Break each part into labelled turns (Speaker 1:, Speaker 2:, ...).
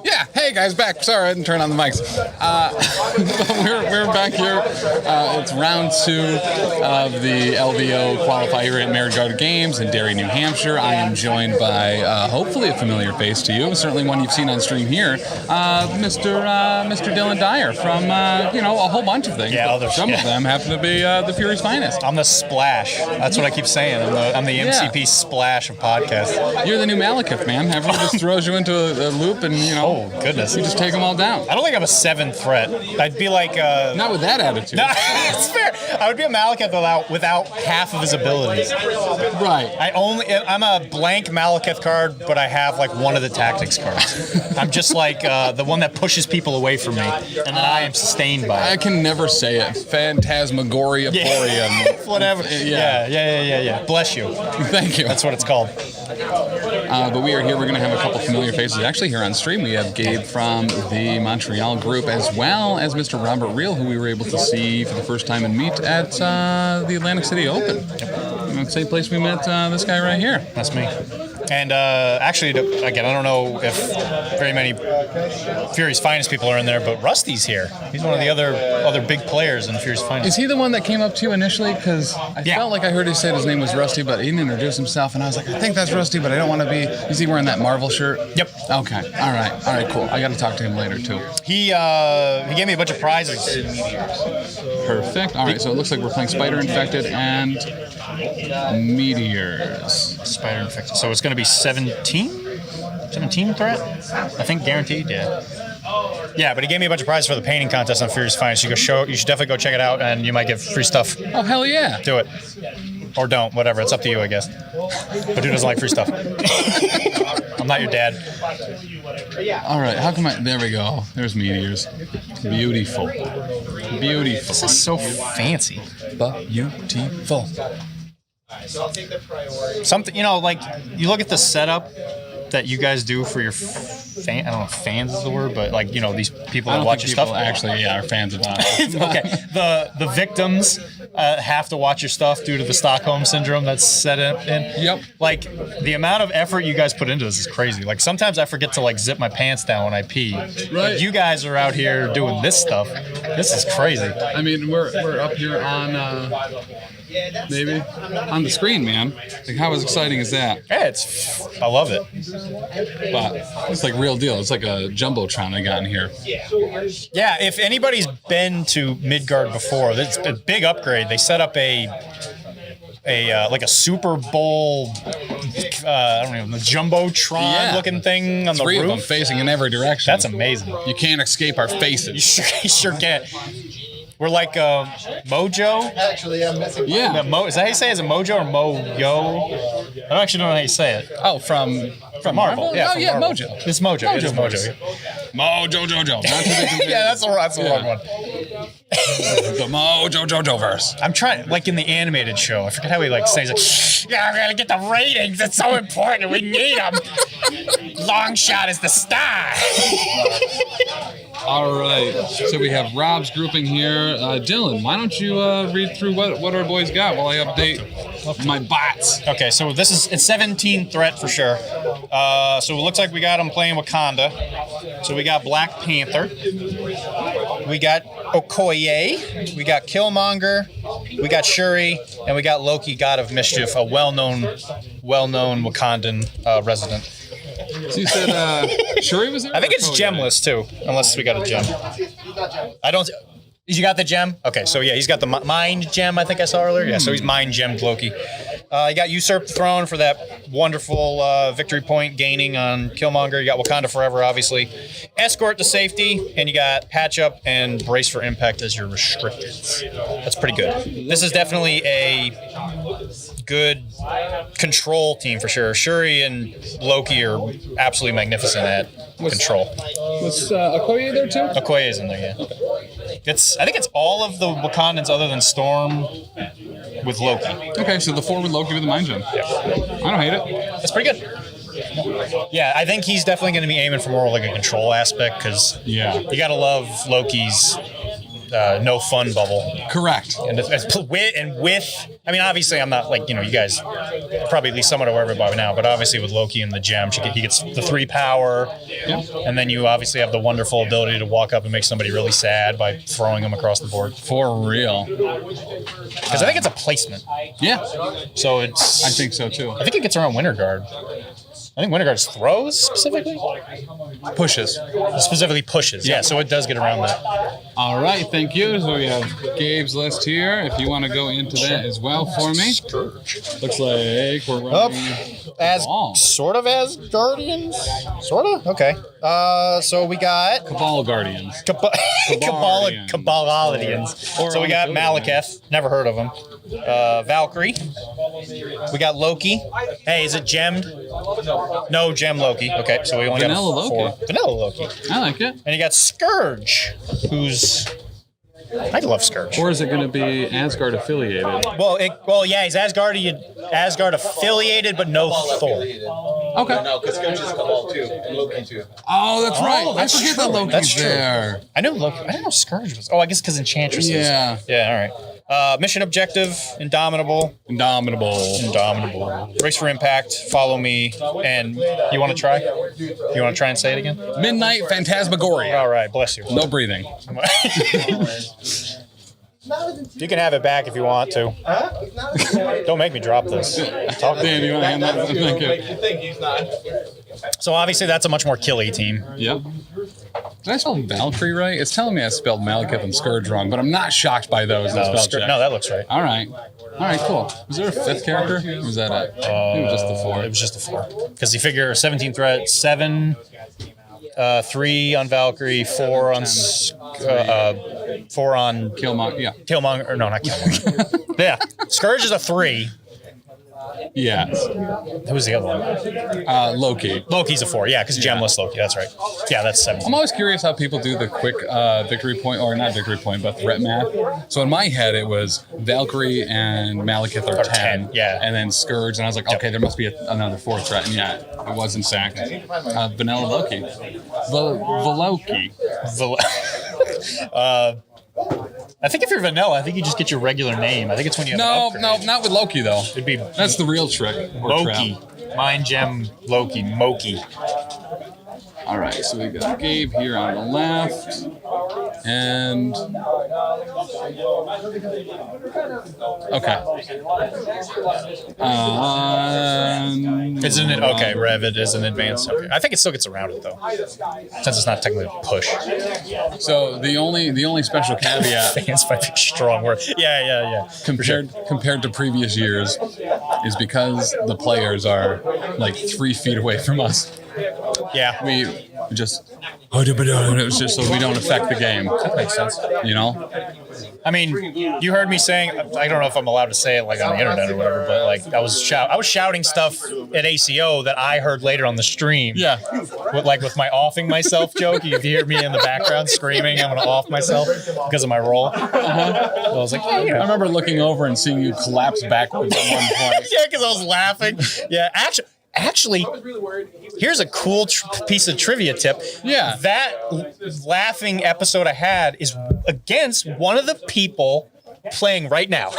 Speaker 1: Yeah, hey guys, back. Sorry, I didn't turn on the mics. We're back here. It's round 2 of the LVO Qualifier at Midgard Games in Derry, New Hampshire. I am joined by hopefully a familiar face to you, certainly one you've seen on stream here, Mr. Dylan Dyer from a whole bunch of things.
Speaker 2: Yeah, others.
Speaker 1: Some of them happen to be the Fury's finest.
Speaker 2: I'm the Splash. That's what I keep saying. I'm the MCP Splash of podcasts.
Speaker 1: You're the new Malekith, man. Everyone just throws you into a loop and,
Speaker 2: oh, goodness.
Speaker 1: You just take them all down.
Speaker 2: I don't think I'm a 7th threat. I'd be like...
Speaker 1: Not with that attitude.
Speaker 2: No, it's fair. I would be a Malekith without half of his abilities.
Speaker 1: Right.
Speaker 2: I'm a blank Malekith card, but I have like one of the tactics cards. I'm just like the one that pushes people away from me, and then I am sustained by it.
Speaker 1: I can never say it. Phantasmagoria.
Speaker 2: Whatever. Yeah. Bless you.
Speaker 1: Thank you.
Speaker 2: That's what it's called.
Speaker 1: But we are here. We're going to have a couple familiar faces. Actually, here on stream, we have Gabe from the Montreal group, as well as Mr. Robert Reale, who we were able to see for the first time and meet at the Atlantic City Open. The same place we met this guy right here.
Speaker 2: That's me. And actually, again, I don't know if very many Fury's Finest people are in there, but Rusty's here. He's one of the other big players in Fury's Finest.
Speaker 1: Is he the one that came up to you initially? Because I felt like I heard he said his name was Rusty, but he didn't introduce himself, and I was like, I think that's Rusty, but I don't want to be... Is he wearing that Marvel shirt?
Speaker 2: Yep.
Speaker 1: Okay. All right, cool. I got to talk to him later, too.
Speaker 2: He gave me a bunch of prizes.
Speaker 1: Perfect. All right, so it looks like we're playing Spider Infected and Meteors.
Speaker 2: Spider Infected. So it's going to be 17? 17 threat? I think guaranteed, yeah. Yeah, but he gave me a bunch of prizes for the painting contest on Fury's Finest. You should definitely go check it out, and you might get free stuff.
Speaker 1: Oh, hell yeah.
Speaker 2: Do it. Or don't, whatever. It's up to you, I guess. But who doesn't like free stuff? I'm not your dad.
Speaker 1: All right, how come there we go. There's Meteors. Beautiful.
Speaker 2: This is so fancy.
Speaker 1: Beautiful.
Speaker 2: Something, like, you look at the setup that you guys do for your I don't know if fans is the word, but like, these people that watch your stuff.
Speaker 1: Actually, are fans of that.
Speaker 2: Okay. The victims have to watch your stuff due to the Stockholm syndrome that's set in.
Speaker 1: Yep.
Speaker 2: Like, the amount of effort you guys put into this is crazy. Like, sometimes I forget to like zip my pants down when I pee. Right. But you guys are out here doing this stuff. This is crazy.
Speaker 1: I mean, we're up here on maybe on the screen, man. Like, how exciting is that?
Speaker 2: Yeah, I love it.
Speaker 1: But it's like real deal. It's like a jumbotron I got in here.
Speaker 2: Yeah, if anybody's been to Midgard before, it's a big upgrade. They set up a Super Bowl, I don't even know, the jumbotron looking thing on the roof.
Speaker 1: 3 of them facing in every direction.
Speaker 2: That's amazing.
Speaker 1: You can't escape our faces.
Speaker 2: You sure can't. We're like Mojo.
Speaker 3: Actually, I'm missing.
Speaker 2: Yeah. Is that how you say it? Is it Mojo or Mo-Yo? I don't actually know how you say it.
Speaker 1: Oh, from
Speaker 2: Marvel. Yeah,
Speaker 1: from Marvel.
Speaker 2: Mojo. It's Mojo. It is Mojo.
Speaker 1: Mojo Jojo.
Speaker 2: Yeah, that's the wrong one.
Speaker 1: The Mojo Jojo verse.
Speaker 2: I'm trying, like in the animated show. I forget how he like says it. Yeah, we're gonna get the ratings. It's so important. We need them. Long shot is the star.
Speaker 1: All right, so we have Rob's grouping here. Dylan, why don't you read through what our boys got while I update my bots?
Speaker 2: Okay, so it's 17 threat for sure. So it looks like we got them playing Wakanda. So we got Black Panther. We got Okoye. We got Killmonger. We got Shuri. And we got Loki, God of Mischief, a well-known Wakandan resident.
Speaker 1: So you said Shuri was there?
Speaker 2: I think it's gemless too, unless we got a gem. I don't. You got the gem? Okay, so yeah, he's got the mind gem. I think I saw earlier. Yeah, so he's mind gemmed Loki. You got Usurp the Throne for that wonderful victory point gaining on Killmonger. You got Wakanda Forever, obviously. Escort to Safety, and you got Patch Up and Brace for Impact as your restricted. That's pretty good. This is definitely a good control team for sure. Shuri and Loki are absolutely magnificent at control.
Speaker 1: Was Okoye there too?
Speaker 2: Okoye's in there, yeah. I think it's all of the Wakandans other than Storm with Loki.
Speaker 1: Okay, so the 4 with Loki with the mind gem.
Speaker 2: Yeah.
Speaker 1: I don't hate it.
Speaker 2: That's pretty good. Yeah, I think he's definitely going to be aiming for more like a control aspect because you got to love Loki's no fun bubble.
Speaker 1: Correct.
Speaker 2: And I mean, obviously, I'm not like, you guys probably at least somewhat aware of it by now, but obviously with Loki and the gem, he gets the 3 power, and then you obviously have the wonderful ability to walk up and make somebody really sad by throwing them across the board.
Speaker 1: For real.
Speaker 2: Because I think it's a placement.
Speaker 1: Yeah.
Speaker 2: So it's...
Speaker 1: I think so, too.
Speaker 2: I think it gets around Winter Guard. I think Winter Guard throws specifically?
Speaker 1: Pushes.
Speaker 2: Specifically pushes, yeah. So it does get around that.
Speaker 1: All right, thank you. So we have Gabe's list here. If you want to go into that as well for me. Looks like we're running
Speaker 2: sort of as Guardians? Sort of? Okay. So we got...
Speaker 1: Cabal Guardians.
Speaker 2: Cabaladians. So we got Malekith. Never heard of him. Valkyrie. We got Loki. Hey, is it gemmed? No gem Loki. Okay, so we only got 4. Vanilla Loki.
Speaker 1: I like it.
Speaker 2: And you got Scourge, who's... I love Scourge.
Speaker 1: Or is it going to be Asgard affiliated?
Speaker 2: Well, yeah, he's Asgard affiliated, but no Thor.
Speaker 1: Okay.
Speaker 3: No, because Scourge is Cabal too, and Loki too.
Speaker 1: Oh, that's right. I forget that Loki's
Speaker 2: That's true.
Speaker 1: there.
Speaker 2: I know Loki. I didn't know Scourge was. Oh, I guess because Enchantress.
Speaker 1: Yeah.
Speaker 2: Yeah. All right. Mission objective: Indomitable. Race for impact. Follow me. And you want to try? You want to try and say it again?
Speaker 1: Midnight Phantasmagoria.
Speaker 2: All right. Bless you.
Speaker 1: No breathing.
Speaker 2: You can have it back if you want to. Don't make me drop this.
Speaker 1: Dan, you want to hand that? Thank you.
Speaker 2: So obviously that's a much more killy team.
Speaker 1: Yep. Did I spell Valkyrie right? It's telling me I spelled Malekith and Scourge wrong, but I'm not shocked by those.
Speaker 2: No, that looks right.
Speaker 1: All right, cool. Was there a 5th character? Or was that it? It was just the 4.
Speaker 2: It was just the 4. Because you figure 17 threat, 7, 3 on Valkyrie, 4 on 4 on
Speaker 1: Killmonger. Yeah.
Speaker 2: Killmonger. Or no, not Killmonger. Yeah, Scourge is a 3.
Speaker 1: Yes.
Speaker 2: Who's the other one?
Speaker 1: Loki.
Speaker 2: Loki's a 4. Yeah, because gemless Loki. That's right. Yeah, that's 7.
Speaker 1: I'm always curious how people do the quick victory point, or not victory point, but threat math. So in my head, it was Valkyrie and Malekith are 10.
Speaker 2: Yeah.
Speaker 1: And then Scourge, and I was like, okay, there must be another 4th threat. And yeah, it was in fact Vanilla Loki. Loki.
Speaker 2: I think if you're vanilla, I think you just get your regular name. I think it's when you have
Speaker 1: No, not with Loki though. That's the real trick.
Speaker 2: Loki. Mind Gem Loki. Moki.
Speaker 1: All right, so we got Gabe here on the left, and okay.
Speaker 2: Isn't it okay? Revit is an advanced. Okay, I think it still gets around it though, since it's not technically a push.
Speaker 1: So the only special caveat,
Speaker 2: advanced might be a strong word. Yeah.
Speaker 1: Compared to previous years, is because the players are like 3 feet away from us.
Speaker 2: Yeah,
Speaker 1: we just it was just so we don't affect the game.
Speaker 2: That makes sense.
Speaker 1: You know,
Speaker 2: I mean, you heard me saying. I don't know if I'm allowed to say it like on the internet or whatever, but like I was shouting stuff at ACO that I heard later on the stream.
Speaker 1: Yeah,
Speaker 2: with my offing myself joke. If you hear me in the background screaming, I'm gonna off myself because of my role. So I was like, yeah.
Speaker 1: I remember looking over and seeing you collapse backwards at one point.
Speaker 2: Yeah, because I was laughing. Yeah, Actually, here's a cool piece of trivia tip.
Speaker 1: Yeah.
Speaker 2: That laughing episode I had is against one of the people playing right now.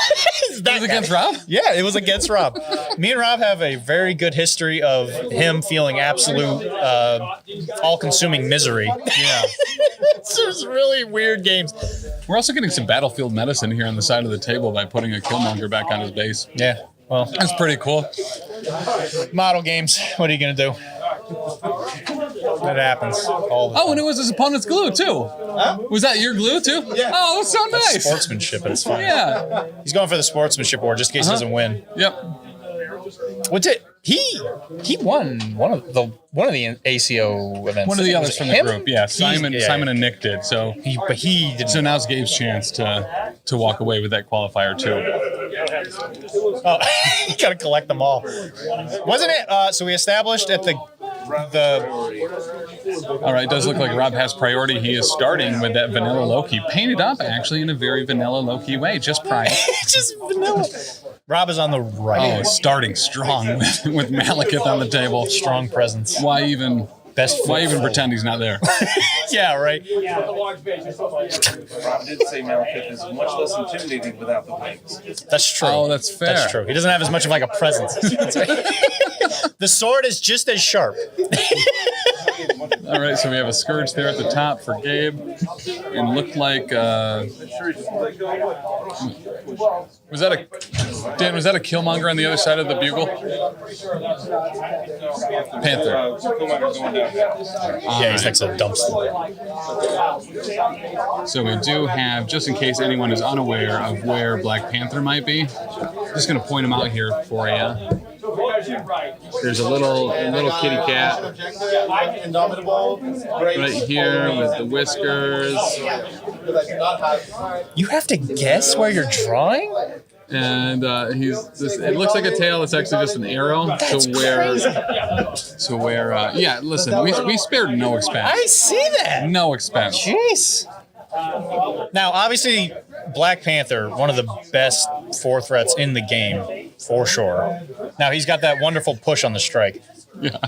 Speaker 1: It was against Rob?
Speaker 2: Yeah, it was against Rob. Me and Rob have a very good history of him feeling absolute all-consuming misery.
Speaker 1: Yeah.
Speaker 2: It's just really weird games.
Speaker 1: We're also getting some battlefield medicine here on the side of the table by putting a Killmonger back on his base.
Speaker 2: Yeah. Well,
Speaker 1: that's pretty cool.
Speaker 2: Model games. What are you going to do? That happens all the time.
Speaker 1: And it was his opponent's glue, too. Huh? Was that your glue, too?
Speaker 2: Yeah.
Speaker 1: Oh, that's so nice.
Speaker 2: That's sportsmanship at its finest.
Speaker 1: Yeah.
Speaker 2: He's going for the sportsmanship award just in case he doesn't win.
Speaker 1: Yep.
Speaker 2: What's it? He won one of the ACO events.
Speaker 1: One of the others from the group, yeah. Simon and Nick did. So
Speaker 2: he did.
Speaker 1: So now's Gabe's chance to walk away with that qualifier too.
Speaker 2: Oh, you gotta collect them all, wasn't it? So we established at the.
Speaker 1: All right, it does look like Rob has priority. He is starting with that vanilla Loki, painted up actually in a very vanilla Loki way, just prime.
Speaker 2: Just vanilla. Rob is on the right.
Speaker 1: Oh, starting strong with Malekith on the table.
Speaker 2: Strong presence.
Speaker 1: Why even
Speaker 2: Best.
Speaker 1: Why even pretend he's not there?
Speaker 2: Yeah, right.
Speaker 3: Rob did say Malekith is much less intimidating without the wings.
Speaker 2: That's true.
Speaker 1: Oh, that's fair.
Speaker 2: That's true. He doesn't have as much of like a presence. The sword is just as sharp.
Speaker 1: All right, so we have a Scourge there at the top for Gabe, and looked like was that a Dan? Was that a Killmonger on the other side of the bugle? Panther.
Speaker 2: Yeah, he's next to a dumpster.
Speaker 1: So we do have, just in case anyone is unaware of where Black Panther might be, just going to point him out here for you. There's a little kitty cat right here with the whiskers.
Speaker 2: You have to guess where you're drawing?
Speaker 1: And it looks like a tail. It's actually just an arrow. Yeah, listen, we spared no expense.
Speaker 2: I see that.
Speaker 1: No expense.
Speaker 2: Jeez. Now, obviously, Black Panther, one of the best 4 threats in the game, for sure. Now, he's got that wonderful push on the strike.
Speaker 1: Yeah.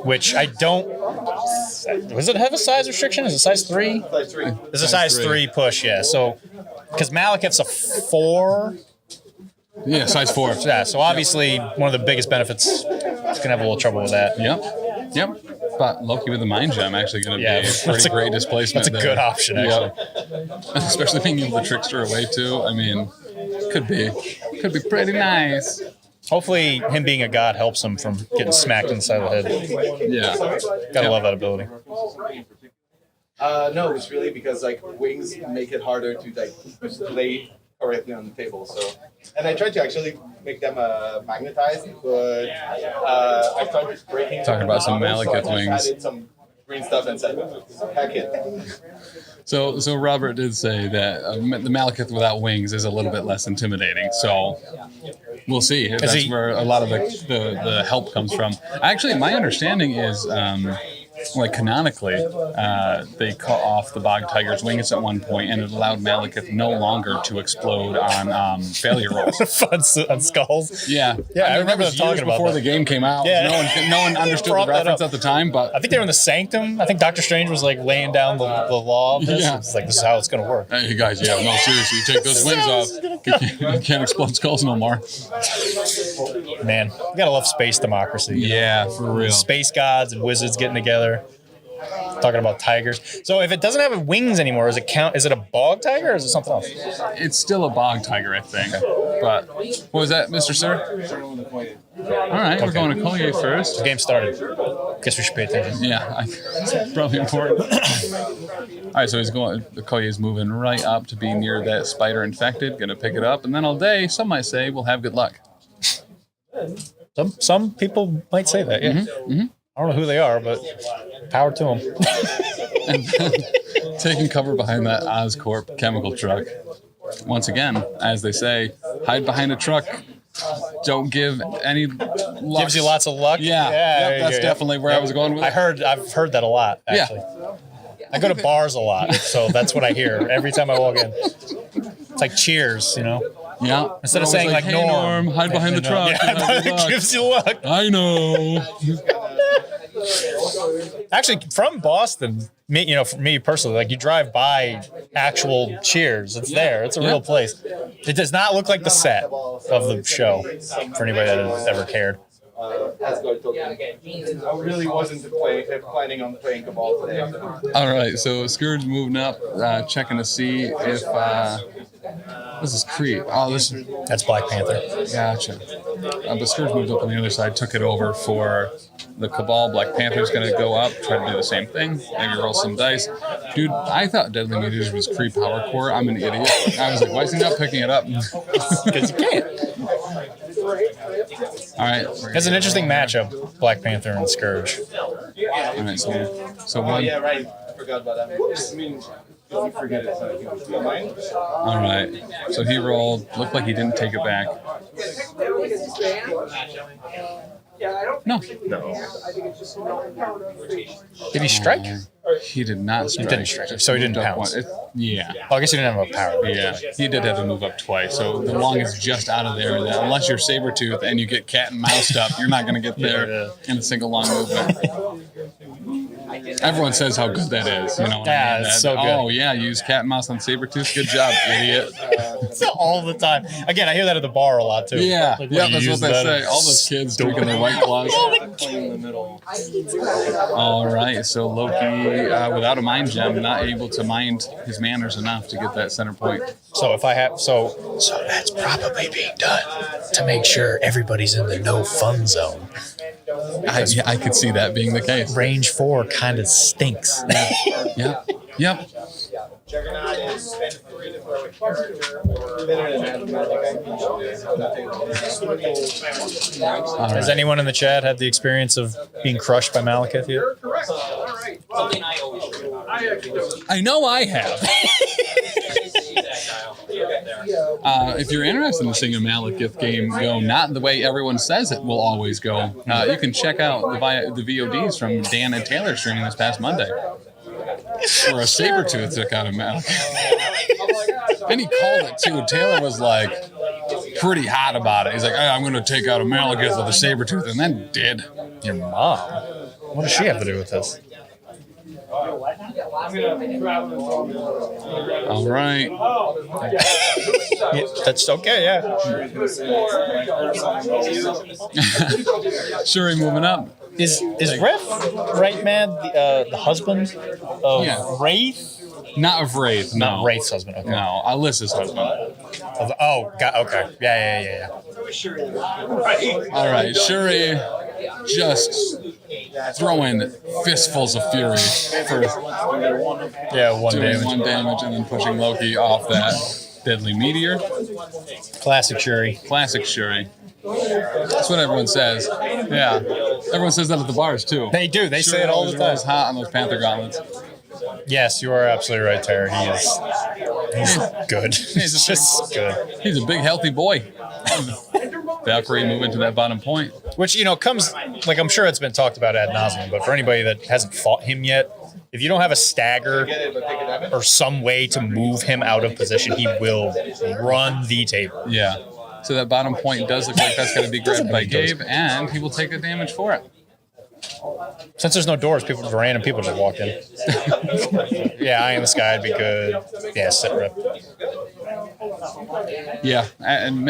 Speaker 2: Which I don't... Does it have a size restriction? Is it size 3?
Speaker 3: Size 3.
Speaker 2: It's a size 3 push, yeah. So, because Malekith's a 4...
Speaker 1: Yeah, size 4.
Speaker 2: Yeah, so obviously, one of the biggest benefits is going to have a little trouble with that.
Speaker 1: Yep. But Loki with the Mind Gem actually going to be a pretty great displacement.
Speaker 2: That's a good option, actually.
Speaker 1: Yep. Especially being able to trickster away, too. I mean, could be pretty nice.
Speaker 2: Hopefully, him being a god helps him from getting smacked in the side of the head.
Speaker 1: Yeah.
Speaker 2: Gotta love that ability.
Speaker 3: No, it's really because like wings make it harder to like lay correctly on the table. So, and I tried to actually make them magnetized, but I started breaking.
Speaker 1: Talking about some Malekith wings.
Speaker 3: Added some green stuff and said, "Heck it."
Speaker 1: So Robert did say that the Malekith without wings is a little bit less intimidating. So we'll see. That's where a lot of the help comes from. Actually, my understanding is. Like canonically, they cut off the Bog Tiger's wings at one point, and it allowed Malekith no longer to explode on failure rolls.
Speaker 2: on skulls.
Speaker 1: Yeah,
Speaker 2: I remember them talking about
Speaker 1: before
Speaker 2: that.
Speaker 1: the game came out.
Speaker 2: Yeah.
Speaker 1: No one understood the reference at the time, but
Speaker 2: I think they were in the Sanctum. I think Doctor Strange was like laying down the law of this.
Speaker 1: Yeah.
Speaker 2: It's like, this is how it's going to work.
Speaker 1: Hey, you guys, no, seriously, you take those wings off, you can't explode skulls no more.
Speaker 2: Man, you gotta love space democracy.
Speaker 1: Yeah, for real.
Speaker 2: Space gods and wizards getting together. Talking about tigers. So if it doesn't have wings anymore, does it count? Is it a bog tiger or is it something else?
Speaker 1: It's still a bog tiger, I think. But what was that, Mr. Sir? All right, we're going to Collier first.
Speaker 2: The game started. Guess we should pay attention.
Speaker 1: Yeah, it's probably important. All right, so he's going. The Collier's moving right up to be near that spider infected. Going to pick it up, and then all day, some might say, we'll have good luck.
Speaker 2: Some people might say that. Yeah.
Speaker 1: Mm-hmm.
Speaker 2: I don't know who they are, but power to them.
Speaker 1: And then taking cover behind that Oscorp chemical truck. Once again, as they say, hide behind a truck. Don't give any luck.
Speaker 2: Gives you lots of luck.
Speaker 1: Yeah, that's definitely where I was going with it.
Speaker 2: I've heard that a lot, actually.
Speaker 1: Yeah.
Speaker 2: I go to bars a lot, so that's what I hear every time I walk in. It's like Cheers, you know?
Speaker 1: Yeah.
Speaker 2: Instead of saying like
Speaker 1: hey,
Speaker 2: Norm,
Speaker 1: hide behind the truck.
Speaker 2: Yeah, it gives you luck.
Speaker 1: I know.
Speaker 2: Actually, from Boston, for me personally, like you drive by actual Cheers. It's there. It's a real place. It does not look like the set of the show for anybody that has ever cared.
Speaker 3: Asgard token. I really wasn't planning on playing Cabal today. So.
Speaker 1: All right, so Scourge moving up, checking to see if this is Creep. Oh,
Speaker 2: That's Black Panther.
Speaker 1: Gotcha. But Scourge moved up on the other side, took it over for the Cabal. Black Panther's going to go up, try to do the same thing. Maybe roll some dice. Dude, I thought Deadly Meteors was Creep Power Core. I'm an idiot. I was like, why is he not picking it up?
Speaker 2: Because you can't.
Speaker 1: All right.
Speaker 2: It's an interesting matchup, Black Panther and Scourge.
Speaker 1: All right, so one.
Speaker 3: Yeah, right. I forgot about that. I mean, you forget it. So mine.
Speaker 1: All right. So he rolled. Looked like he didn't take it back. No.
Speaker 2: Did he strike?
Speaker 1: He did not strike.
Speaker 2: He didn't strike, so he didn't pounce.
Speaker 1: Yeah.
Speaker 2: Oh, I guess he didn't have a power.
Speaker 1: Yeah, he did have to move up twice. So the long is just out of there. That unless you're Sabretooth and you get cat and moused up, you're not going to get there in a single long movement. Everyone says how good that is. You know what I mean?
Speaker 2: It's so good.
Speaker 1: Oh, yeah, use cat and mouse on Sabretooth. Good job, idiot.
Speaker 2: All the time. Again, I hear that at the bar a lot, too.
Speaker 1: Yeah,
Speaker 2: Like,
Speaker 1: yeah,
Speaker 2: you
Speaker 1: that's
Speaker 2: use
Speaker 1: what they
Speaker 2: that
Speaker 1: say.
Speaker 2: as
Speaker 1: All those kids drinking their White Claws. All right, so Loki, without a mind gem, not able to mind his manners enough to get that center point.
Speaker 2: So if I have, so that's probably being done to make sure everybody's in the no fun zone.
Speaker 1: I could see that being the case.
Speaker 2: Range 4 kind of stinks.
Speaker 1: Yep. Yep.
Speaker 2: Has anyone in the chat had the experience of being crushed by Malekith yet?
Speaker 1: I know I have. If you're interested in seeing a Malekith game go not the way everyone says it will always go, you can check out the VODs from Dan and Taylor streaming this past Monday, where a Sabretooth took out a Malekith. And he called it too. Taylor was like pretty hot about it. He's like, hey, I'm going to take out a Malekith with a Sabretooth, and then did.
Speaker 2: Your mom? What does she have to do with this?
Speaker 1: All right.
Speaker 2: Yeah, that's okay, yeah.
Speaker 1: Shuri moving up.
Speaker 2: Is Ref Right Mad the husband of Wraith?
Speaker 1: Not of Wraith, no.
Speaker 2: Not Wraith's husband, okay.
Speaker 1: No, Alyssa's husband.
Speaker 2: Okay. Yeah.
Speaker 1: All right, Shuri just throwing fistfuls of fury for doing one damage and then pushing Loki off that deadly meteor.
Speaker 2: Classic Shuri.
Speaker 1: Classic Shuri. That's what everyone says. Yeah. Everyone says that at the bars, too.
Speaker 2: They do. They say it all the time.
Speaker 1: He's hot on those Panther gauntlets.
Speaker 2: Yes, you are absolutely right, Terry. He's good. He's just good.
Speaker 1: He's a big, healthy boy. Valkyrie moving to that bottom point.
Speaker 2: Which, comes, like, I'm sure it's been talked about ad nauseum, but for anybody that hasn't fought him yet, if you don't have a stagger or some way to move him out of position, he will run the table.
Speaker 1: Yeah. So that bottom point does look like that's going to be grabbed by Gabe, and he will take the damage for it.
Speaker 2: Since there's no doors, random people just walk in. Yeah, Eye in the Sky would be good. Yeah, sit rep.
Speaker 1: Yeah, and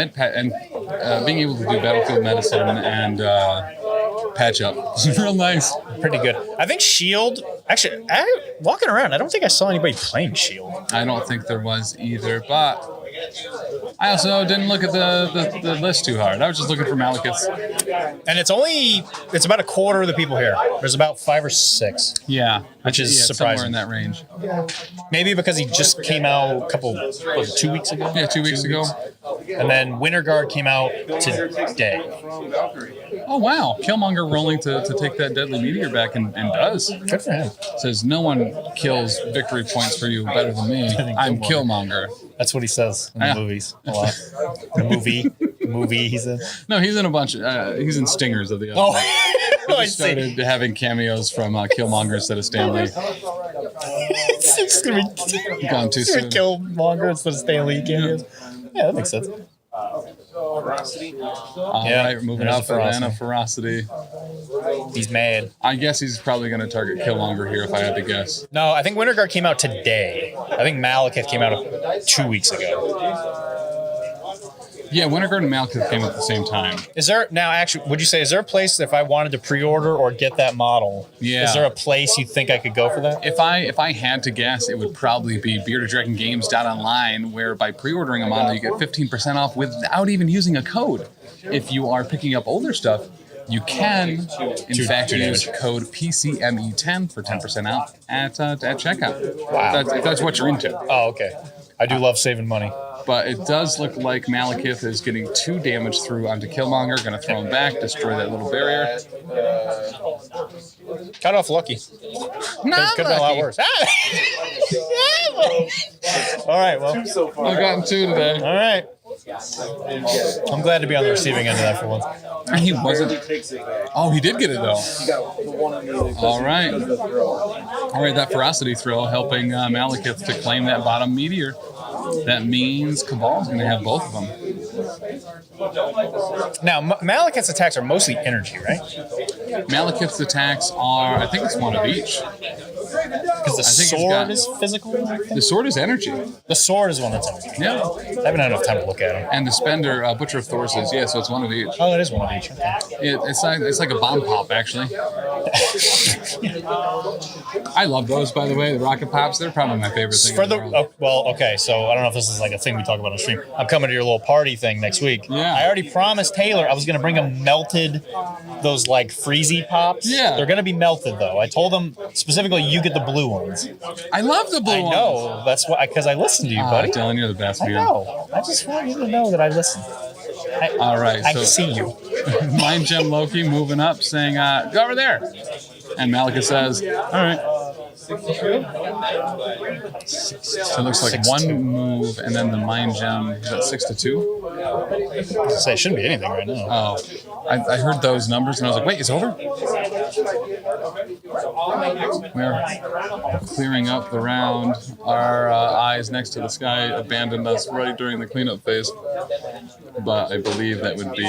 Speaker 1: being able to do battlefield medicine and patch up is real nice.
Speaker 2: Pretty good. I think Shield. Actually, walking around, I don't think I saw anybody playing Shield.
Speaker 1: I don't think there was either, but I also didn't look at the list too hard. I was just looking for Malekiths.
Speaker 2: And it's about a quarter of the people here. There's about 5 or 6.
Speaker 1: Yeah.
Speaker 2: Which is surprising.
Speaker 1: Somewhere in that range.
Speaker 2: Maybe because he just came out 2 weeks ago?
Speaker 1: Yeah, 2 weeks ago.
Speaker 2: And then Winter Guard came out today.
Speaker 1: Oh, wow. Killmonger rolling to take that deadly meteor back and does.
Speaker 2: Good for him.
Speaker 1: Says, no one kills victory points for you better than me. I'm Killmonger.
Speaker 2: That's what he says in the movies a lot. The movie he's in.
Speaker 1: No, he's in a bunch. He's in Stingers of the other. He started having cameos from Killmonger instead of Stan Lee.
Speaker 2: It's gonna be
Speaker 1: gone too soon.
Speaker 2: Killmonger instead of Stan Lee cameos. Yeah, that makes sense.
Speaker 1: All right, moving up for Anna Ferocity.
Speaker 2: He's mad.
Speaker 1: I guess he's probably going to target Killmonger here if I had to guess.
Speaker 2: No, I think Winter Guard came out today. I think Malekith came out 2 weeks ago.
Speaker 1: Yeah, Winter Guard and Malekith came at the same time.
Speaker 2: Is there would you say, is there a place if I wanted to pre-order or get that model?
Speaker 1: Yeah.
Speaker 2: Is there a place you think I could go for that?
Speaker 1: If I had to guess, it would probably be beardeddragongames.online, where by pre-ordering a model, you get 15% off without even using a code. If you are picking up older stuff, you can, in fact, use code PCME10 for 10% out at checkout.
Speaker 2: Wow.
Speaker 1: If that's what you're into.
Speaker 2: Oh, okay. I do love saving money.
Speaker 1: But it does look like Malekith is getting 2 damage through onto Killmonger. Going to throw him back, destroy that little barrier.
Speaker 2: Cut off Lucky.
Speaker 1: Not
Speaker 2: could have been a lot worse. All right, well.
Speaker 1: I've gotten 2 today.
Speaker 2: All right. I'm glad to be on the receiving end of that for once.
Speaker 1: He wasn't. Oh, he did get it, though. All right. All right, that ferocity throw helping Malekith to claim that bottom meteor. That means Cabal's going to have both of them.
Speaker 2: Now, Malekith's attacks are mostly energy, right?
Speaker 1: Malekith's attacks are, I think it's one of each.
Speaker 2: Because the sword is physical?
Speaker 1: The sword is energy.
Speaker 2: The sword is one that's energy.
Speaker 1: Yeah.
Speaker 2: I haven't had enough time to look at them.
Speaker 1: And the Spender, Butcher of Thor says, yeah, so it's one of each.
Speaker 2: Oh, it is one of each. Okay.
Speaker 1: It's like a bomb pop, actually. I love those, by the way. The rocket pops, they're probably my favorite thing in the world.
Speaker 2: Well, okay, so I don't know if this is like a thing we talk about on stream. I'm coming to your little party thing next week.
Speaker 1: Yeah.
Speaker 2: I already promised Taylor I was going to bring him melted, those like freezy pops.
Speaker 1: Yeah.
Speaker 2: They're going to be melted, though. I told him specifically you get the blue ones.
Speaker 1: I love the blue ones.
Speaker 2: I know. That's why, because I listened to you, buddy.
Speaker 1: Dylan, you're the best, man.
Speaker 2: I know. I just want you to know that I listen.
Speaker 1: All right.
Speaker 2: I see you.
Speaker 1: Mind Gem Loki moving up, saying, go over there. And Malekith says, all right. So it looks like one move, and then the Mind Gem is at 6-2.
Speaker 2: I was gonna say, it shouldn't be anything right now.
Speaker 1: Oh, I heard those numbers, and I was like, wait, it's over? We're clearing up the round. Our eyes next to the sky abandoned us right during the cleanup phase. But I believe that would be, I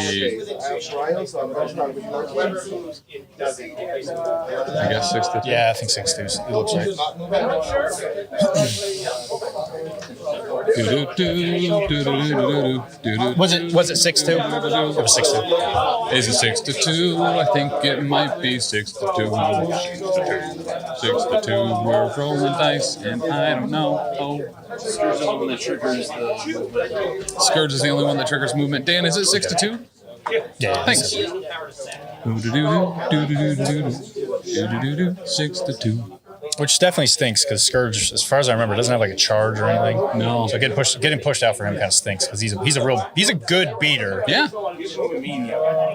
Speaker 1: guess 6-2.
Speaker 2: Yeah, I think 6-2. It looks like. Was it 6-2? It was 6-2.
Speaker 1: Is it 6-2? I think it might be 6-2. 6-2. We're rolling dice, and I don't know. Oh. Scourge is the only one that triggers movement. Dan, is it 6-2?
Speaker 2: Yeah.
Speaker 1: Thanks. 6-2.
Speaker 2: Which definitely stinks because Scourge, as far as I remember, doesn't have like a charge or anything.
Speaker 1: No.
Speaker 2: So getting pushed out for him kind of stinks because he's a good beater.
Speaker 1: Yeah.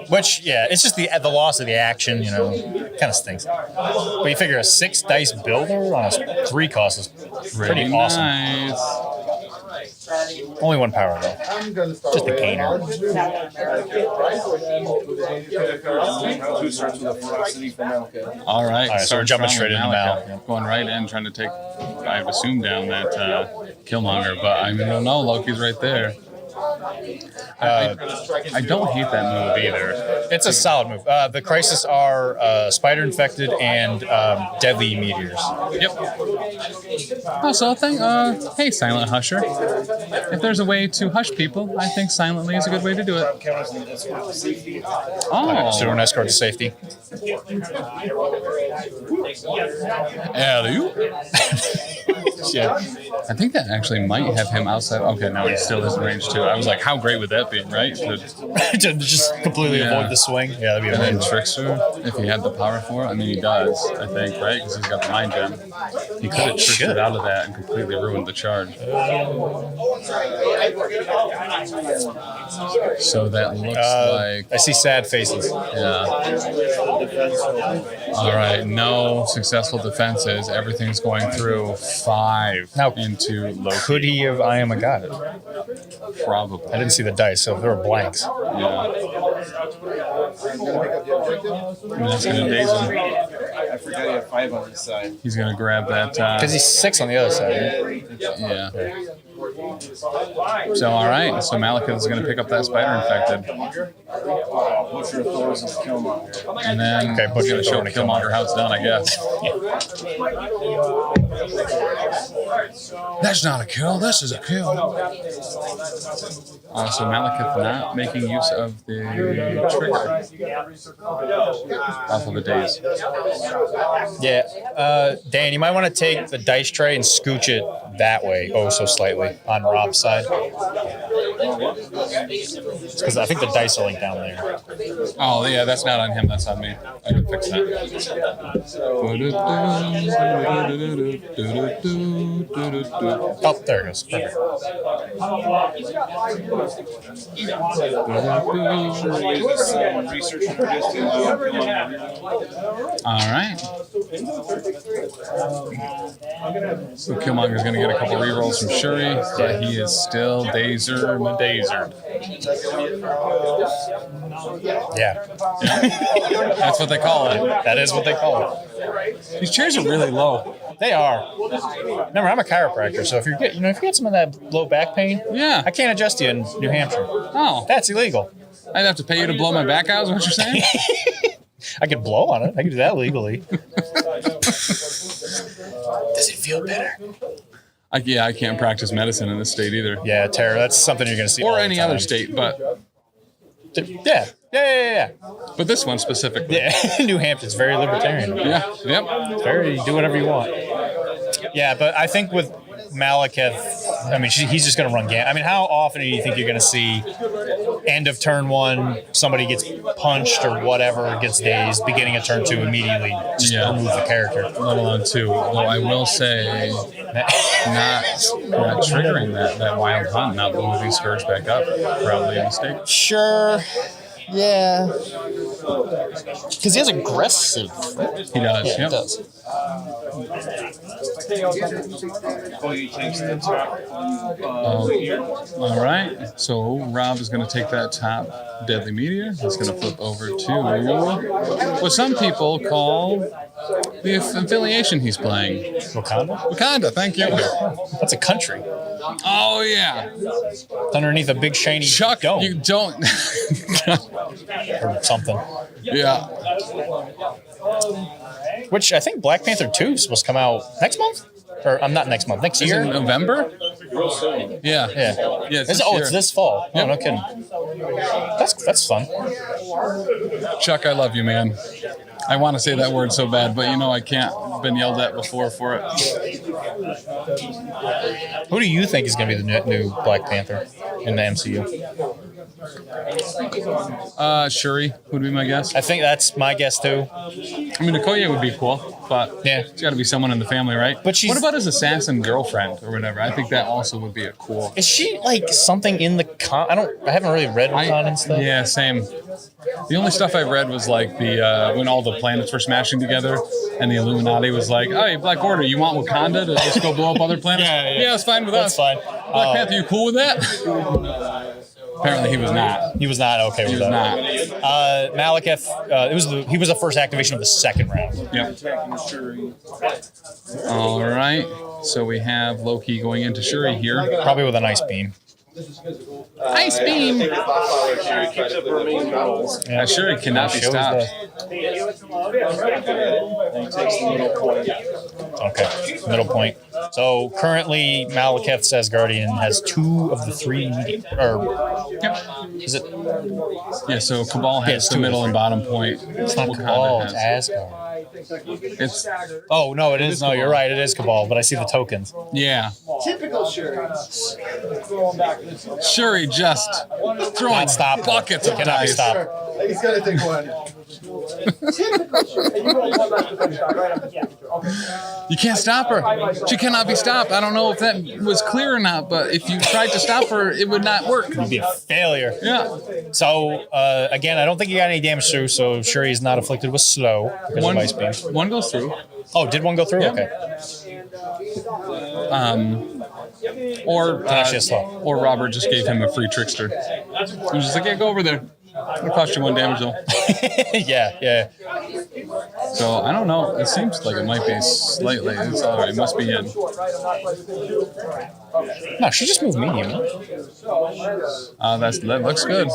Speaker 2: Which it's just the loss of the action, kind of stinks. But you figure a 6 dice builder on a 3 cost is pretty awesome.
Speaker 1: Nice.
Speaker 2: Only 1 power though. Just a gainer.
Speaker 1: All right,
Speaker 2: so we're jumping straight into Mal.
Speaker 1: Going right in, trying to take, I've assumed down that Killmonger, but I don't know, Loki's right there. I don't hate that move either.
Speaker 2: It's a solid move. The Crisis are Spider Infected and Deadly Meteors.
Speaker 1: Yep. Also, hey, Silent Husher. If there's a way to hush people, I think silently is a good way to do it. Oh.
Speaker 2: So an escort to safety.
Speaker 1: Alley-oop. Yeah. I think that actually might have him outside. Okay, no, he still is in range too. I was like, how great would that be, right?
Speaker 2: To just completely avoid the swing. Yeah, that'd be amazing.
Speaker 1: And then Trickster, if he had the power for it, I mean, he does, I think, right? Because he's got the Mind Gem. He could have tricked it out of that and completely ruined the charge. So that looks like...
Speaker 2: I see sad faces.
Speaker 1: Yeah. All right, no successful defenses. Everything's going through 5
Speaker 2: now,
Speaker 1: into Loki.
Speaker 2: Could he have I am a god?
Speaker 1: Probably.
Speaker 2: I didn't see the dice, so there were blanks.
Speaker 1: Yeah. And that's going to daze him.
Speaker 3: I forgot he had 5 on his side.
Speaker 1: He's going to grab that.
Speaker 2: Because he's 6 on the other side. Right?
Speaker 1: Yeah. So, all right. So Malekith is going to pick up that Spider Infected. And then he's going to show Killmonger how it's done, I guess. That's not a kill. This is a kill. So Malekith not making use of the trigger off of the daze.
Speaker 2: Yeah. Dan, you might want to take the dice tray and scooch it that way, so slightly, on Rob's side. Because I think the dice are like down there.
Speaker 1: Oh, yeah, that's not on him. That's on me. I can fix that.
Speaker 2: Oh, there it goes. Perfect.
Speaker 1: All right. So Killmonger's going to get get a couple rerolls from Shuri, but he is still Dazer Madazer.
Speaker 2: Yeah.
Speaker 1: That's what they call it.
Speaker 2: That is what they call it.
Speaker 1: These chairs are really low.
Speaker 2: They are. Remember, I'm a chiropractor, so if you get some of that low back pain,
Speaker 1: Yeah.
Speaker 2: I can't adjust you in New Hampshire.
Speaker 1: Oh,
Speaker 2: That's illegal.
Speaker 1: I'd have to pay you to blow my back out, is what you're saying?
Speaker 2: I could blow on it. I could do that legally. Does it feel better?
Speaker 1: I can't practice medicine in this state either.
Speaker 2: Yeah, Tara, that's something you're going to see all
Speaker 1: Or
Speaker 2: the
Speaker 1: any
Speaker 2: time.
Speaker 1: other state, but
Speaker 2: Yeah.
Speaker 1: but this one specifically.
Speaker 2: Yeah, New Hampshire's very libertarian.
Speaker 1: Yeah. Yep.
Speaker 2: Very do whatever you want. Yeah, but I think with Malekith, I mean, he's just going to run game. I mean, how often do you think you're going to see end of turn 1, somebody gets punched or whatever, gets dazed, beginning of turn 2, immediately just remove the character?
Speaker 1: Let alone 2. Although I will say, not triggering that wild hunt, not moving Scourge back up, probably a mistake.
Speaker 2: Sure. Yeah. Because he has aggressive.
Speaker 1: He does.
Speaker 2: Yeah,
Speaker 1: Yep.
Speaker 2: he does.
Speaker 1: All right. So Rob is going to take that top Deadly Meteor. He's going to flip over to what some people call the affiliation he's playing.
Speaker 2: Wakanda?
Speaker 1: Wakanda, thank you.
Speaker 2: That's a country.
Speaker 1: Oh, yeah.
Speaker 2: It's underneath a big shiny
Speaker 1: Chuck,
Speaker 2: dome
Speaker 1: you don't.
Speaker 2: or something.
Speaker 1: Yeah.
Speaker 2: Which I think Black Panther 2 is supposed to come out next month? Or I'm not next month, next
Speaker 1: Is
Speaker 2: year?
Speaker 1: it November? Yeah.
Speaker 2: Yeah.
Speaker 1: Yeah, it's
Speaker 2: It's
Speaker 1: this year.
Speaker 2: this fall.
Speaker 1: Yep.
Speaker 2: Oh, no kidding. That's fun.
Speaker 1: Chuck, I love you, man. I want to say that word so bad, but I can't. I've been yelled at before for it.
Speaker 2: Who do you think is going to be the new Black Panther in the MCU?
Speaker 1: Shuri would be my guess.
Speaker 2: I think that's my guess too.
Speaker 1: I mean, Okoye would be cool, but
Speaker 2: Yeah.
Speaker 1: it's got to be someone in the family, right?
Speaker 2: But she's-
Speaker 1: What about his assassin girlfriend or whatever? I think that also would be a cool.
Speaker 2: Is she like something in the I haven't really read Wakanda stuff.
Speaker 1: Yeah, same. The only stuff I've read was like the when all the planets were smashing together, and the Illuminati was like, "Hey, Black Order, you want Wakanda to just go blow up other planets?"
Speaker 2: Yeah.
Speaker 1: it's fine with
Speaker 2: That's
Speaker 1: us.
Speaker 2: fine.
Speaker 1: Black Panther, you cool with that? Apparently, he was not.
Speaker 2: He was not okay with
Speaker 1: He was
Speaker 2: that.
Speaker 1: not.
Speaker 2: Malekith, he was the first activation of the second round.
Speaker 1: Yep. All right. So we have Loki going into Shuri here.
Speaker 2: Probably with an ice beam.
Speaker 1: Ice beam. Shuri cannot be
Speaker 2: Shows
Speaker 1: stopped.
Speaker 2: Okay, middle point. So currently, Malekith says Guardian has 2 of the 3 medium. Or is it?
Speaker 1: Yeah. So Cabal has
Speaker 2: it's
Speaker 1: the
Speaker 2: two
Speaker 1: middle
Speaker 2: of
Speaker 1: and bottom point.
Speaker 2: It's not
Speaker 1: Wakanda
Speaker 2: Cabal.
Speaker 1: has-
Speaker 2: It's Asgard.
Speaker 1: It's
Speaker 2: Oh no, it is. No,
Speaker 1: Cabal.
Speaker 2: you're right. It is Cabal. But I see the tokens.
Speaker 1: yeah.
Speaker 4: Typical Shuri.
Speaker 1: Shuri just throwing
Speaker 2: Not stop.
Speaker 1: buckets of
Speaker 2: Cannot be
Speaker 1: dice.
Speaker 2: stopped.
Speaker 3: He's gonna take one.
Speaker 4: Typical Shuri. And you roll one left to finish right after the extra. Okay.
Speaker 1: You can't stop her. She cannot be stopped. I don't know if that was clear or not, but if you tried to stop her, it would not work.
Speaker 2: It'd be a failure.
Speaker 1: Yeah.
Speaker 2: So again, I don't think he got any damage through. So Shuri is not afflicted with slow because
Speaker 1: One,
Speaker 2: of ice beam.
Speaker 1: one goes through.
Speaker 2: Oh, did one go through?
Speaker 1: Yeah.
Speaker 2: Okay.
Speaker 1: Or
Speaker 2: Actually, it's slow.
Speaker 1: or Robert just gave him a free trickster. He was just like, yeah, go over there. It'll cost you 1 damage though.
Speaker 2: yeah.
Speaker 1: So I don't know. It seems like it might be slightly. It's all right. It must be in.
Speaker 2: No, she just moved medium.
Speaker 1: That looks good.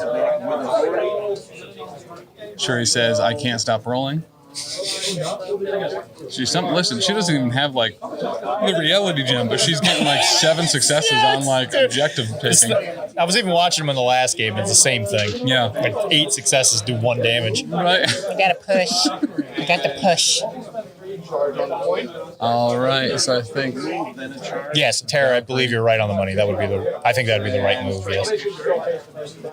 Speaker 1: Shuri says, I can't stop rolling. Listen, she doesn't even have like the reality gem, but she's getting like 7 successes on like objective taking.
Speaker 2: I was even watching him in the last game. It's the same thing.
Speaker 1: Yeah.
Speaker 2: Like 8 successes do 1 damage.
Speaker 1: Right.
Speaker 2: I gotta push. I got to push.
Speaker 1: All right. So I think
Speaker 2: Yes, Tara, I believe you're right on the money. I think that'd be the right move. Yes.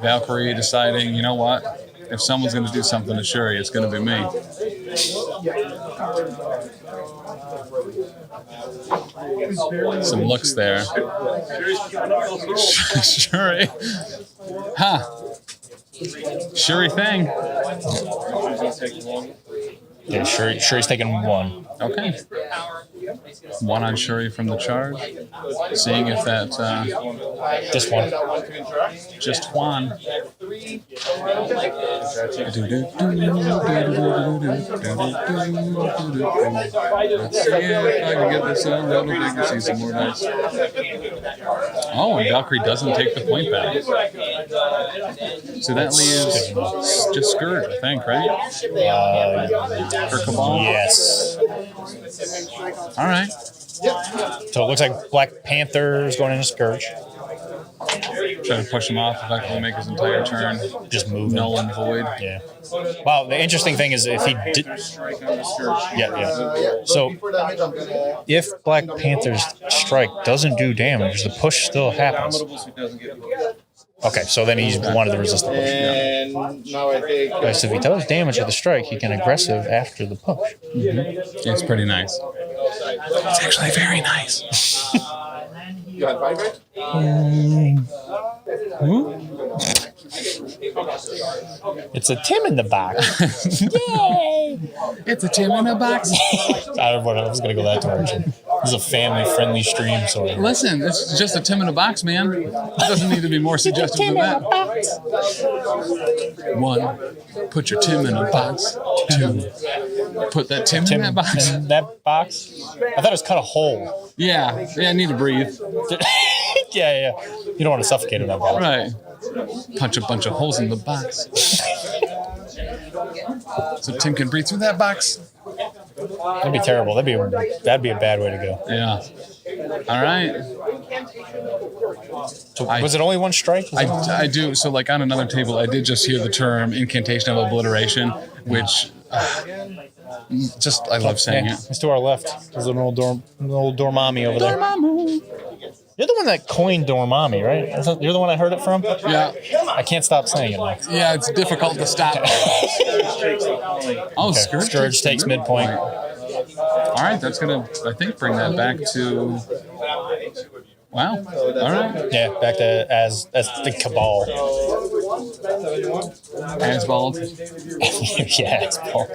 Speaker 1: Valkyrie deciding, you know what? If someone's going to do something to Shuri, it's going to be me. Some looks there. Shuri. Huh. Shuri thing.
Speaker 2: Yeah, Shuri's taking 1.
Speaker 1: Okay. One on Shuri from the charge. Seeing if that
Speaker 2: Just one.
Speaker 1: just Juan. Let's see if I can get this a little bigger. See some more dice. Oh, and Valkyrie doesn't take the point back. So that leaves just Scourge, I think, right? For Cabal?
Speaker 2: Yes.
Speaker 1: All right.
Speaker 2: So it looks like Black Panther's going into Scourge.
Speaker 1: Try to push him off, effectively make his entire turn.
Speaker 2: Just move
Speaker 1: Null and void.
Speaker 2: Yeah. Wow, the interesting thing is if he did... Yeah. So if Black Panther's strike doesn't do damage, the push still happens. Okay, so then he's wanted to resist the push.
Speaker 3: And now I think.
Speaker 2: Because if he does damage with the strike, he can aggressive after the push.
Speaker 1: It's pretty nice. It's actually very nice.
Speaker 3: You had 5, right?
Speaker 2: It's a Tim in the box. Yay!
Speaker 1: It's a Tim in a box.
Speaker 2: I was going to go that direction. This is a family-friendly stream, so...
Speaker 1: Listen, it's just a Tim in a box, man. It doesn't need to be more suggestive than that. 1, put your Tim in a box. 2, put that Tim in that box.
Speaker 2: In that box? I thought it was cut a hole.
Speaker 1: Yeah, I need to breathe.
Speaker 2: Yeah. You don't want to suffocate in that box.
Speaker 1: Right. Punch a bunch of holes in the box. So Tim can breathe through that box.
Speaker 2: That'd be terrible. That'd be a bad way to go.
Speaker 1: Yeah. All right.
Speaker 2: So was it only one strike?
Speaker 1: I do. So like on another table, I did just hear the term incantation of obliteration, which just I love saying it.
Speaker 2: It's to our left. There's an old Dormammu over there.
Speaker 1: Dormammu.
Speaker 2: You're the one that coined Dormammu, right? You're the one I heard it from?
Speaker 1: Yeah.
Speaker 2: I can't stop saying it now.
Speaker 1: Yeah, it's difficult to stop. Oh,
Speaker 2: Okay. Scourge takes midpoint.
Speaker 1: All right, that's going to, I think, bring that back to... Wow. All right.
Speaker 2: Yeah, back to as the Cabal.
Speaker 1: As bald.
Speaker 2: Yeah, it's bald.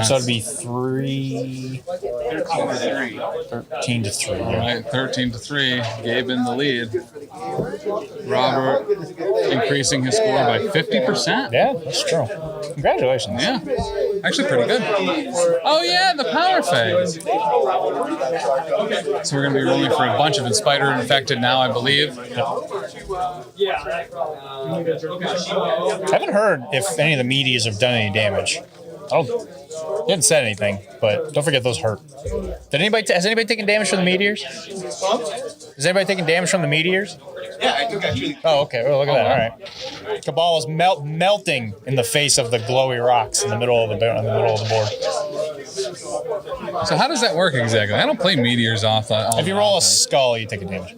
Speaker 2: So it'd be 13 to 3.
Speaker 1: All right, 13-3. Gabe in the lead. Robert increasing his score by 50%.
Speaker 2: Yeah, that's true. Congratulations.
Speaker 1: Yeah, actually pretty good. Oh yeah, the power phase. So we're going to be rolling for a bunch of Inspider infected now, I believe.
Speaker 2: I haven't heard if any of the meteors have done any damage. They haven't said anything, but don't forget those hurt. Has anybody taken damage from the meteors? Is anybody taking damage from the meteors?
Speaker 3: Yeah, I took actually.
Speaker 2: Oh, okay. Well, look at that. All right. Cabal is melting in the face of the glowy rocks in the middle of the board.
Speaker 1: So how does that work exactly? I don't play meteors off.
Speaker 2: If you roll a skull, you take a damage.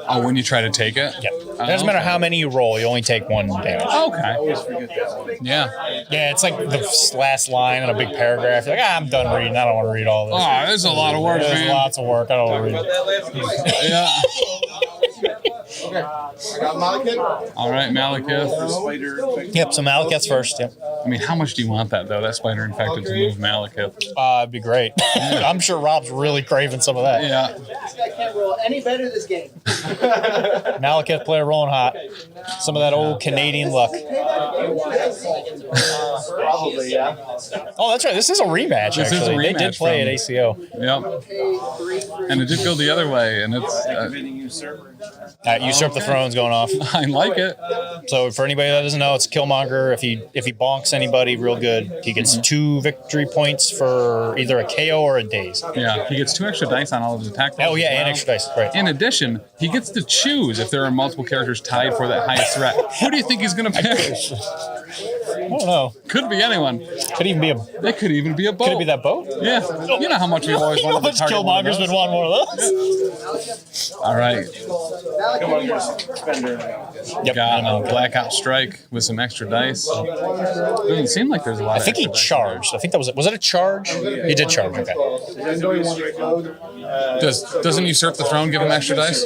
Speaker 1: Oh, when you try to take it?
Speaker 2: Yep. It doesn't matter how many you roll, you only take 1 damage.
Speaker 1: Okay. Yeah.
Speaker 2: Yeah, it's like the last line in a big paragraph. You're like, I'm done reading. I don't want to read all this.
Speaker 1: Oh, there's a lot of work,
Speaker 2: There's
Speaker 1: man.
Speaker 2: lots of work. I don't want to read it.
Speaker 1: Yeah.
Speaker 3: Okay. I got Malekith.
Speaker 1: All right, Malekith.
Speaker 2: Yep, so Malekith's first. Yep.
Speaker 1: I mean, how much do you want that, though? That spider infected to move Malekith.
Speaker 2: It'd be great. I'm sure Rob's really craving some of that.
Speaker 1: Yeah.
Speaker 4: This guy can't roll any better this game.
Speaker 2: Malekith player rolling hot. Some of that old Canadian luck.
Speaker 3: Probably, yeah.
Speaker 2: Oh, that's right. This is a rematch,
Speaker 1: This is a
Speaker 2: actually. They
Speaker 1: rematch
Speaker 2: did play
Speaker 1: from-
Speaker 2: at ACO.
Speaker 1: Yep. And it did go the other way, and it's...
Speaker 2: Usurp the Throne's going off.
Speaker 1: I like it.
Speaker 2: So for anybody that doesn't know, it's Killmonger. If he bonks anybody real good, he gets 2 victory points for either a KO or a daze.
Speaker 1: Yeah, he gets 2 extra dice on all of his attack rolls
Speaker 2: Oh yeah,
Speaker 1: as well.
Speaker 2: and extra dice. Right.
Speaker 1: In addition, he gets to choose if there are multiple characters tied for that highest threat. Who do you think he's going to pick?
Speaker 2: I don't know.
Speaker 1: Could be anyone.
Speaker 2: Could even be a.
Speaker 1: It could even be a boat.
Speaker 2: Could it be that boat?
Speaker 1: Yeah. You know how much we've always
Speaker 2: You know how
Speaker 1: wanted to
Speaker 2: much
Speaker 1: target one of
Speaker 2: Killmonger's
Speaker 1: those.
Speaker 2: been wanting one of those?
Speaker 1: All right.
Speaker 2: Yep.
Speaker 1: Got a blackout strike with some extra dice. Doesn't seem like there's a lot
Speaker 2: I
Speaker 1: of
Speaker 2: think he
Speaker 1: extra dice.
Speaker 2: charged. I think that was it a charge? He did charge. Okay.
Speaker 1: Doesn't usurp the throne give him extra dice?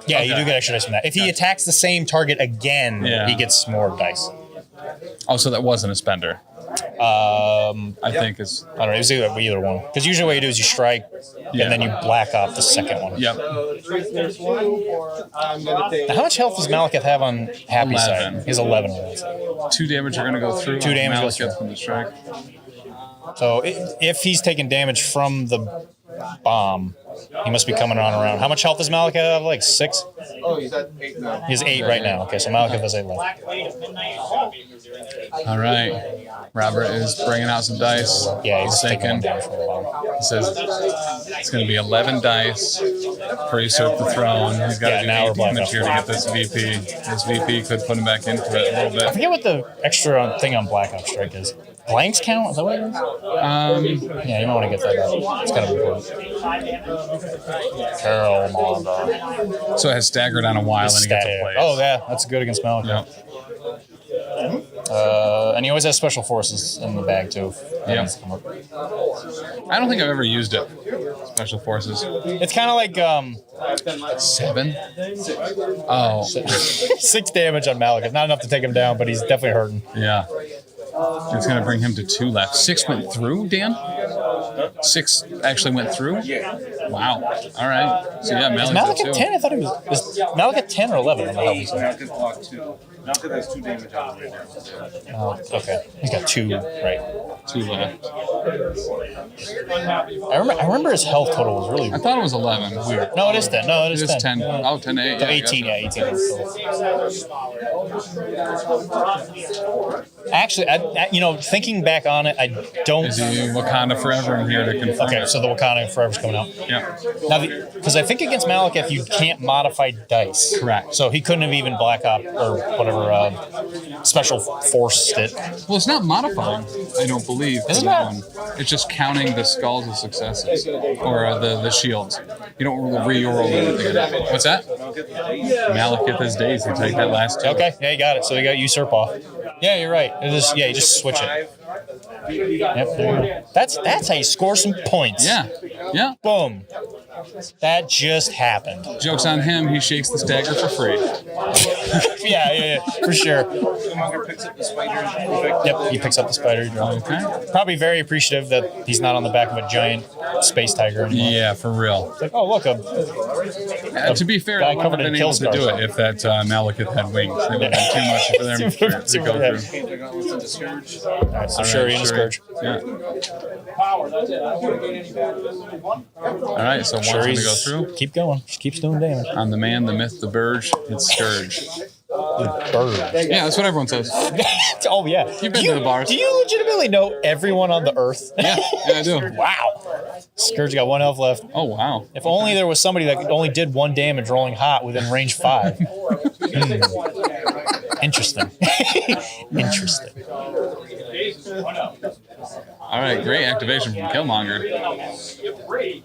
Speaker 2: Yeah, you do get extra dice from that. If he attacks the same target again,
Speaker 1: Yeah.
Speaker 2: he gets more dice.
Speaker 1: Oh, so that wasn't a spender. I think it's.
Speaker 2: I don't know. It was either one. Because usually what you do is you strike,
Speaker 1: Yeah.
Speaker 2: and then you black off the second one.
Speaker 1: Yep.
Speaker 3: So 3 snares 1. I'm gonna take.
Speaker 2: Now, how much health does Malekith have on Happy
Speaker 1: 11.
Speaker 2: side? He has 11.
Speaker 1: 2 damage are going to go through.
Speaker 2: 2 damage goes
Speaker 1: Malekith
Speaker 2: through.
Speaker 1: from the strike.
Speaker 2: So if he's taking damage from the bomb, he must be coming around. How much health does Malekith have? Like 6?
Speaker 3: Oh, he's at 8 now.
Speaker 2: He has 8 right now. Okay, so Malekith has 8 left.
Speaker 1: All right. Robert is bringing out some dice.
Speaker 2: Yeah, he's taking
Speaker 1: thinking.
Speaker 2: 1 damage from the bomb.
Speaker 1: He says it's going to be 11 dice per usurp the throne. He's got
Speaker 2: Yeah,
Speaker 1: to do
Speaker 2: now
Speaker 1: 8
Speaker 2: we're black
Speaker 1: damage here to get this VP. This VP could put him back into it a little
Speaker 2: I
Speaker 1: bit.
Speaker 2: forget what the extra thing on Black Ops Strike is. Blanks count? Is that what it is? Yeah, you might want to get that out. It's kind of important. Carol Manda.
Speaker 1: So it has staggered on a while and he gets a place.
Speaker 2: Oh, yeah, that's good against Malekith.
Speaker 1: Yep.
Speaker 2: And he always has special forces in the bag, too.
Speaker 1: Yep. I don't think I've ever used it. Special forces.
Speaker 2: It's kind of like
Speaker 1: 7? Oh,
Speaker 2: 6 damage on Malekith. Not enough to take him down, but he's definitely hurting.
Speaker 1: yeah. It's going to bring him to 2 left. 6 went through, Dan? 6 actually went through? Wow. All right. So, yeah,
Speaker 2: Is
Speaker 1: Malekith
Speaker 2: Malekith 10? I thought he was... Is Malekith 10 or 11 on the health side?
Speaker 3: Malekith block 2. Malekith has 2 damage on him right now.
Speaker 2: Oh, okay. He's got 2, right.
Speaker 1: 2 left.
Speaker 2: I remember his health total was really
Speaker 1: I thought it was 11. Weird.
Speaker 2: No, it is 10. No, it
Speaker 1: It
Speaker 2: is
Speaker 1: is
Speaker 2: 10.
Speaker 1: 10. Oh, 10 to 8.
Speaker 2: So
Speaker 1: Yeah,
Speaker 2: 18, yeah,
Speaker 1: gotcha.
Speaker 2: 18. Actually, thinking back on it, I don't...
Speaker 1: Is he Wakanda Forever in here to confirm?
Speaker 2: Okay, so the Wakanda Forever's coming out.
Speaker 1: Yeah.
Speaker 2: Now, because I think against Malekith, you can't modify dice.
Speaker 1: Correct.
Speaker 2: So he couldn't have even Black Op or whatever special forced it.
Speaker 1: Well, it's not modifying, I don't believe.
Speaker 2: Is it
Speaker 1: for
Speaker 2: not?
Speaker 1: that one. It's just counting the skulls as successes. Or the shields. You don't re-roll anything. What's that? Malekith is days. You take that last 2.
Speaker 2: Okay, yeah, you got it. So you got usurp off. Yeah, you're right. It is. Yeah, you just switch it. Yep, there you go. That's how you score some points.
Speaker 1: Yeah. Yeah.
Speaker 2: Boom. That just happened.
Speaker 1: Joke's on him. He shakes the stagger for free.
Speaker 2: Yeah, for sure.
Speaker 3: Killmonger picks up the spider.
Speaker 2: Yep, he picks up the spider.
Speaker 1: Okay.
Speaker 2: Probably very appreciative that he's not on the back of a giant space tiger anymore.
Speaker 1: Yeah, for real.
Speaker 2: It's like, oh, look,
Speaker 1: To be fair,
Speaker 2: guy
Speaker 1: they wouldn't
Speaker 2: covered
Speaker 1: have
Speaker 2: in
Speaker 1: been
Speaker 2: kill
Speaker 1: able to do
Speaker 2: scars.
Speaker 1: it if that Malekith had wings. It would have been too much for them to go
Speaker 2: Yeah.
Speaker 1: through.
Speaker 3: They're going to listen to Scourge.
Speaker 2: All right, so
Speaker 1: All
Speaker 2: Shuri
Speaker 1: right,
Speaker 2: and
Speaker 1: Shuri.
Speaker 2: Scourge.
Speaker 1: Yeah.
Speaker 4: Power, that's it. I don't want to gain any value.
Speaker 1: All right, so one's going to go
Speaker 2: Shuri's
Speaker 1: through.
Speaker 2: keep going. She keeps doing damage.
Speaker 1: On the man, the myth, the Burge, it's Scourge.
Speaker 2: Bird.
Speaker 1: Yeah, that's what everyone says.
Speaker 2: Oh, yeah.
Speaker 1: You've been to the bars.
Speaker 2: Do you legitimately know everyone on the Earth?
Speaker 1: Yeah, I do.
Speaker 2: Wow. Scourge got 1 health left.
Speaker 1: Oh, wow.
Speaker 2: If only there was somebody that only did 1 damage rolling hot within range 5. Interesting. Interesting.
Speaker 1: All right, great activation from Killmonger.
Speaker 2: All right,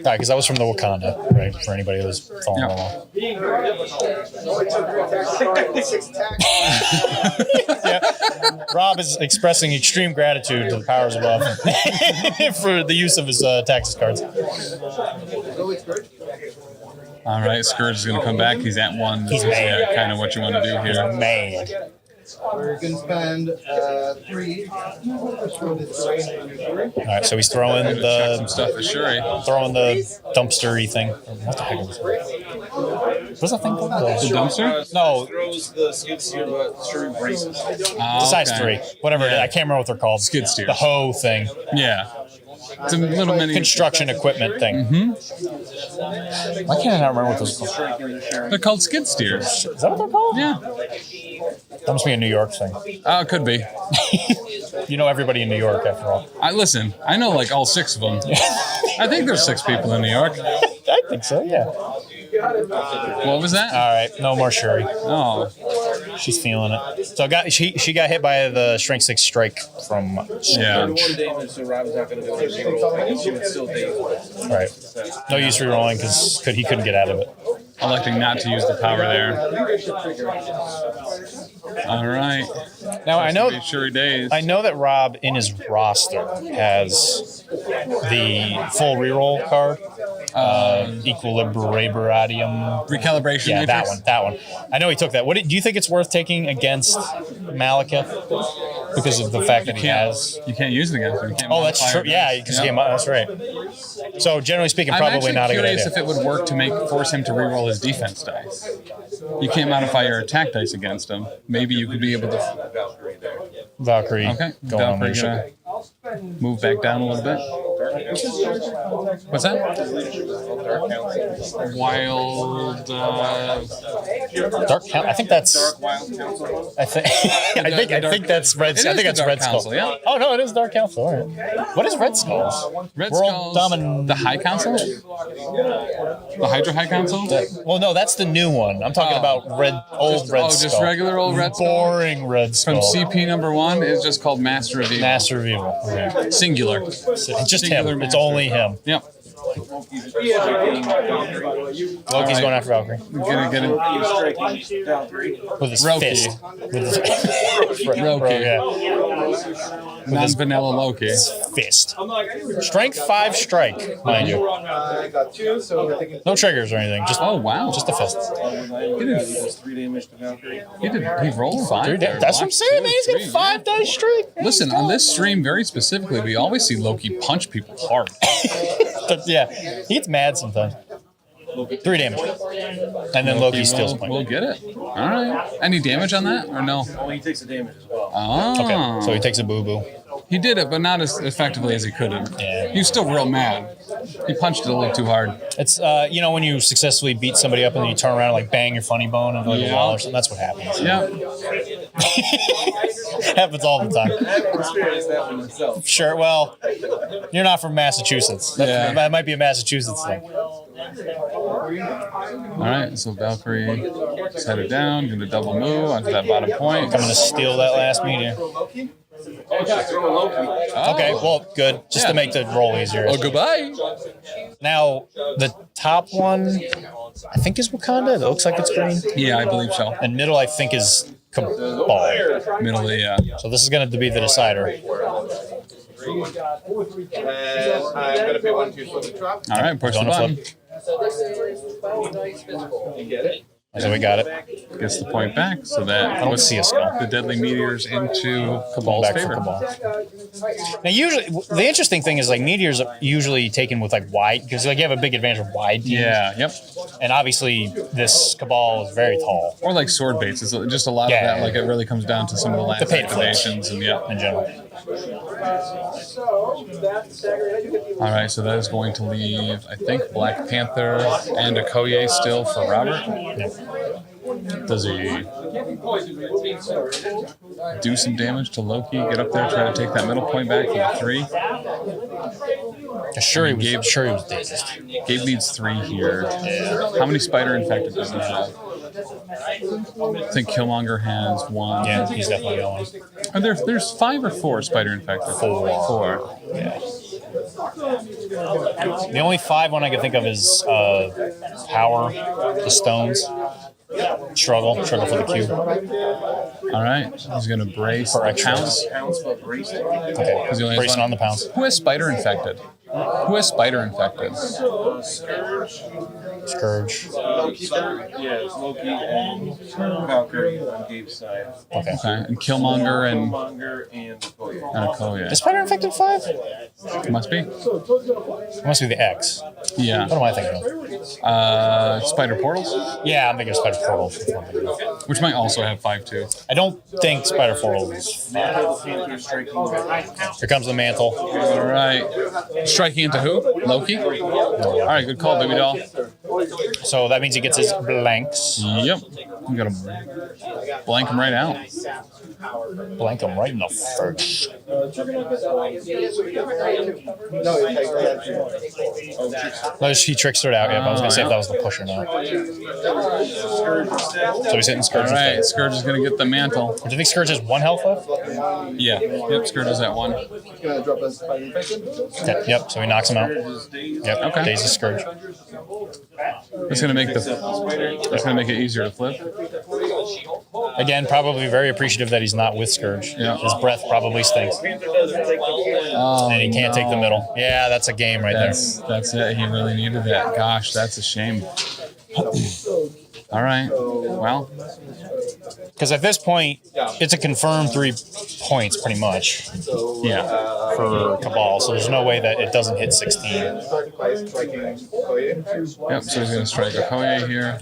Speaker 2: because that was from the Wakanda, right? For anybody who's following along. Yeah. Rob is expressing extreme gratitude to the powers above for the use of his Taxis cards.
Speaker 1: All right, Scourge is going to come back. He's at 1.
Speaker 2: He's mad.
Speaker 1: Yeah, kind of what you want to do here.
Speaker 2: Man.
Speaker 3: We're going to spend 3.
Speaker 2: All right, so he's throwing
Speaker 1: Check some
Speaker 2: the
Speaker 1: stuff at Shuri.
Speaker 2: dumpster-y thing. What the heck is it? What's that thing called?
Speaker 1: The dumpster?
Speaker 2: No,
Speaker 3: Throws the skid steer, but Shuri braces.
Speaker 1: Oh,
Speaker 2: size
Speaker 1: okay.
Speaker 2: 3. Whatever it is. I can't remember what they're called.
Speaker 1: Skid steers.
Speaker 2: The hoe thing.
Speaker 1: Yeah. It's a little mini.
Speaker 2: Construction equipment thing. Mm-hmm. Why can't I not remember what those are called?
Speaker 1: They're called skid steers.
Speaker 2: Is that what they're called?
Speaker 1: Yeah.
Speaker 2: That must be a New York thing.
Speaker 1: Oh, it could be.
Speaker 2: You know everybody in New York, after all.
Speaker 1: Listen, I know like all 6 of them. I think there's 6 people in New York.
Speaker 2: I think so, yeah.
Speaker 1: What was that?
Speaker 2: All right, no more Shuri.
Speaker 1: Oh,
Speaker 2: She's feeling it. So she got hit by the Strength 6 strike from
Speaker 1: yeah.
Speaker 3: 1 damage, so Rob's not going to be able to reroll. She would still daze.
Speaker 2: right. No use rerolling because he couldn't get out of it.
Speaker 1: Electing not to use the power there. All right.
Speaker 2: Now I know
Speaker 1: Shuri days.
Speaker 2: that Rob in his roster has the full reroll card. Equilibratium.
Speaker 1: Recalibration
Speaker 2: Yeah,
Speaker 1: matrix?
Speaker 2: that one. I know he took that. Do you think it's worth taking against Malekith because of the fact that he has?
Speaker 1: You can't use it against him. You can't
Speaker 2: Oh, that's
Speaker 1: modify
Speaker 2: true.
Speaker 1: it.
Speaker 2: Yeah, because that's right. So generally speaking,
Speaker 1: I'm
Speaker 2: probably not a good
Speaker 1: curious
Speaker 2: idea.
Speaker 1: if it would work to force him to reroll his defense dice. You can't modify your attack dice against him. Maybe you could be able to.
Speaker 2: Valkyrie.
Speaker 1: Okay.
Speaker 2: Going on
Speaker 1: Valkyrie
Speaker 2: leadership.
Speaker 1: gonna move back down a little bit. What's that? Wild.
Speaker 2: Dark Council. I think that's. I think that's Red.
Speaker 1: It
Speaker 2: I
Speaker 1: is
Speaker 2: think
Speaker 1: the
Speaker 2: that's
Speaker 1: Dark
Speaker 2: Red Skull.
Speaker 1: Council, yeah.
Speaker 2: Oh no, it is Dark Council. All right. What is Red Skulls?
Speaker 1: Red
Speaker 2: World
Speaker 1: Skulls. The High Council? The Hydra High Council?
Speaker 2: Well, no, that's the new one. I'm talking about old Red Skull.
Speaker 1: Just regular old Red Skull?
Speaker 2: Boring Red
Speaker 1: From
Speaker 2: Skull.
Speaker 1: CP number 1 is just called Master of Evil.
Speaker 2: Master of Evil. Okay.
Speaker 1: Singular.
Speaker 2: It's just
Speaker 1: Singular
Speaker 2: him. It's
Speaker 1: master.
Speaker 2: only him.
Speaker 1: Yep.
Speaker 2: Loki's going after Valkyrie.
Speaker 1: Get it.
Speaker 2: With his
Speaker 1: Roki.
Speaker 2: fist. With his
Speaker 1: Roki.
Speaker 2: Yeah.
Speaker 1: Non-vanilla Loki.
Speaker 2: Fist. Strength 5 strike, mind you.
Speaker 3: I got 2, so we're taking.
Speaker 2: No triggers or anything. Just
Speaker 1: Oh, wow.
Speaker 2: just the fist.
Speaker 1: He rolled 5. there.
Speaker 2: That's what I'm saying, man. He's got
Speaker 1: 3.
Speaker 2: 5 dice strike.
Speaker 1: Listen, on this stream, very specifically, we always see Loki punch people hard.
Speaker 2: Yeah, he gets mad sometimes. 3 damage. And then Loki steals point.
Speaker 1: We'll get it. All right. Any damage on that or no?
Speaker 4: Oh, he takes the damage as well.
Speaker 1: Oh.
Speaker 2: Okay, so he takes a boo-boo.
Speaker 1: He did it, but not as effectively as he could have.
Speaker 2: Yeah.
Speaker 1: He was still real mad. He punched it a little too hard.
Speaker 2: It's, when you successfully beat somebody up and then you turn around and like bang your funny bone into like a wall or something, that's what happens.
Speaker 1: Yeah.
Speaker 2: Happens all the time.
Speaker 3: I've experienced that one myself.
Speaker 2: Sure, well, you're not from Massachusetts. That might be a Massachusetts thing.
Speaker 1: All right, so Valkyrie is headed down, going to double move onto that bottom point.
Speaker 2: I'm going to steal that last meteor. Okay, well, good. Just to make the roll easier.
Speaker 1: Oh, goodbye.
Speaker 2: Now, the top one, I think is Wakanda. It looks like it's green.
Speaker 1: Yeah, I believe so.
Speaker 2: And middle, I think, is Cabal.
Speaker 1: Middle, yeah.
Speaker 2: So this is going to be the decider.
Speaker 3: And I'm gonna pay 1, 2 for the drop.
Speaker 1: All right, push the
Speaker 2: Going to
Speaker 1: button.
Speaker 2: flip.
Speaker 3: You get it?
Speaker 2: So we got it.
Speaker 1: Gets the point back, so that
Speaker 2: I don't see a skull.
Speaker 1: the deadly meteors into Cabal's
Speaker 2: Back for
Speaker 1: favor.
Speaker 2: Cabal. Now, usually, the interesting thing is like meteors are usually taken with like wide, because like you have a big advantage of wide teams.
Speaker 1: Yeah, yep.
Speaker 2: And obviously, this Cabal is very tall
Speaker 1: Or like sword baits. It's just a lot
Speaker 2: Yeah.
Speaker 1: of that. Like it really comes down to some of the last
Speaker 2: paint flips.
Speaker 1: activations and yeah.
Speaker 2: in general.
Speaker 1: All right, so that is going to leave, I think, Black Panther and Okoye still for Robert. Does he do some damage to Loki? Get up there, try to take that middle point back for the 3.
Speaker 2: Sure, he was dazed.
Speaker 1: Gabe needs 3 here. How many spider infected does he have? I think Killmonger has 1.
Speaker 2: Yeah, he's definitely going.
Speaker 1: Are there's 5 or 4 spider infected? 4.
Speaker 2: Yeah. The only 5 one I can think of is Power, the Stones. Struggle for the cube.
Speaker 1: All right, he's going to brace
Speaker 2: For
Speaker 1: the
Speaker 2: extras.
Speaker 1: pounce.
Speaker 2: Okay,
Speaker 1: Because he only has
Speaker 2: bracing
Speaker 1: 1.
Speaker 2: on the pounds.
Speaker 1: Who has spider infected? Who has spider infected?
Speaker 2: Scourge.
Speaker 4: Yeah, it's Loki and Valkyrie on Gabe's side.
Speaker 2: Okay.
Speaker 1: Okay, and Killmonger and
Speaker 4: Killmonger and Okoye.
Speaker 1: Okoye.
Speaker 2: Is Spider infected 5?
Speaker 1: Must be.
Speaker 2: It must be the X.
Speaker 1: Yeah.
Speaker 2: What am I thinking of?
Speaker 1: Spider portals,
Speaker 2: Yeah, I'm thinking of Spider Portal.
Speaker 1: which might also have 5 too.
Speaker 2: I don't think Spider Portal is 5.
Speaker 4: Panther striking back.
Speaker 2: Here comes the mantle.
Speaker 1: All right, striking into who? Loki. All right, good call, baby doll.
Speaker 2: So that means he gets his blanks.
Speaker 1: Yep, you gotta blank him right out.
Speaker 2: Blank him right in the first. No, he tricks it out. Yeah, but I was gonna say if that was the push or not. So he's hitting Scourge
Speaker 1: All right,
Speaker 2: instead.
Speaker 1: Scourge is gonna get the mantle.
Speaker 2: Do you think Scourge has 1 health left?
Speaker 1: Yeah, yep, Scourge is at 1.
Speaker 3: Gonna drop us spider infection.
Speaker 2: Yep. So he knocks him out. Yep.
Speaker 1: Okay.
Speaker 2: Dazes Scourge.
Speaker 1: That's gonna make it easier to flip.
Speaker 2: Again, probably very appreciative that he's not with Scourge.
Speaker 1: Yeah.
Speaker 2: His breath probably stinks.
Speaker 1: Oh,
Speaker 2: And he can't take the middle. Yeah, that's a game right
Speaker 1: That's it. He really needed that. Gosh, that's a shame. All right. Well,
Speaker 2: there. Because at this point, it's a confirmed 3 points, pretty much,
Speaker 1: yeah.
Speaker 2: for Cabal. So there's no way that it doesn't hit 16.
Speaker 3: Start by striking Okoye.
Speaker 1: Yep. So he's going to strike Okoye here.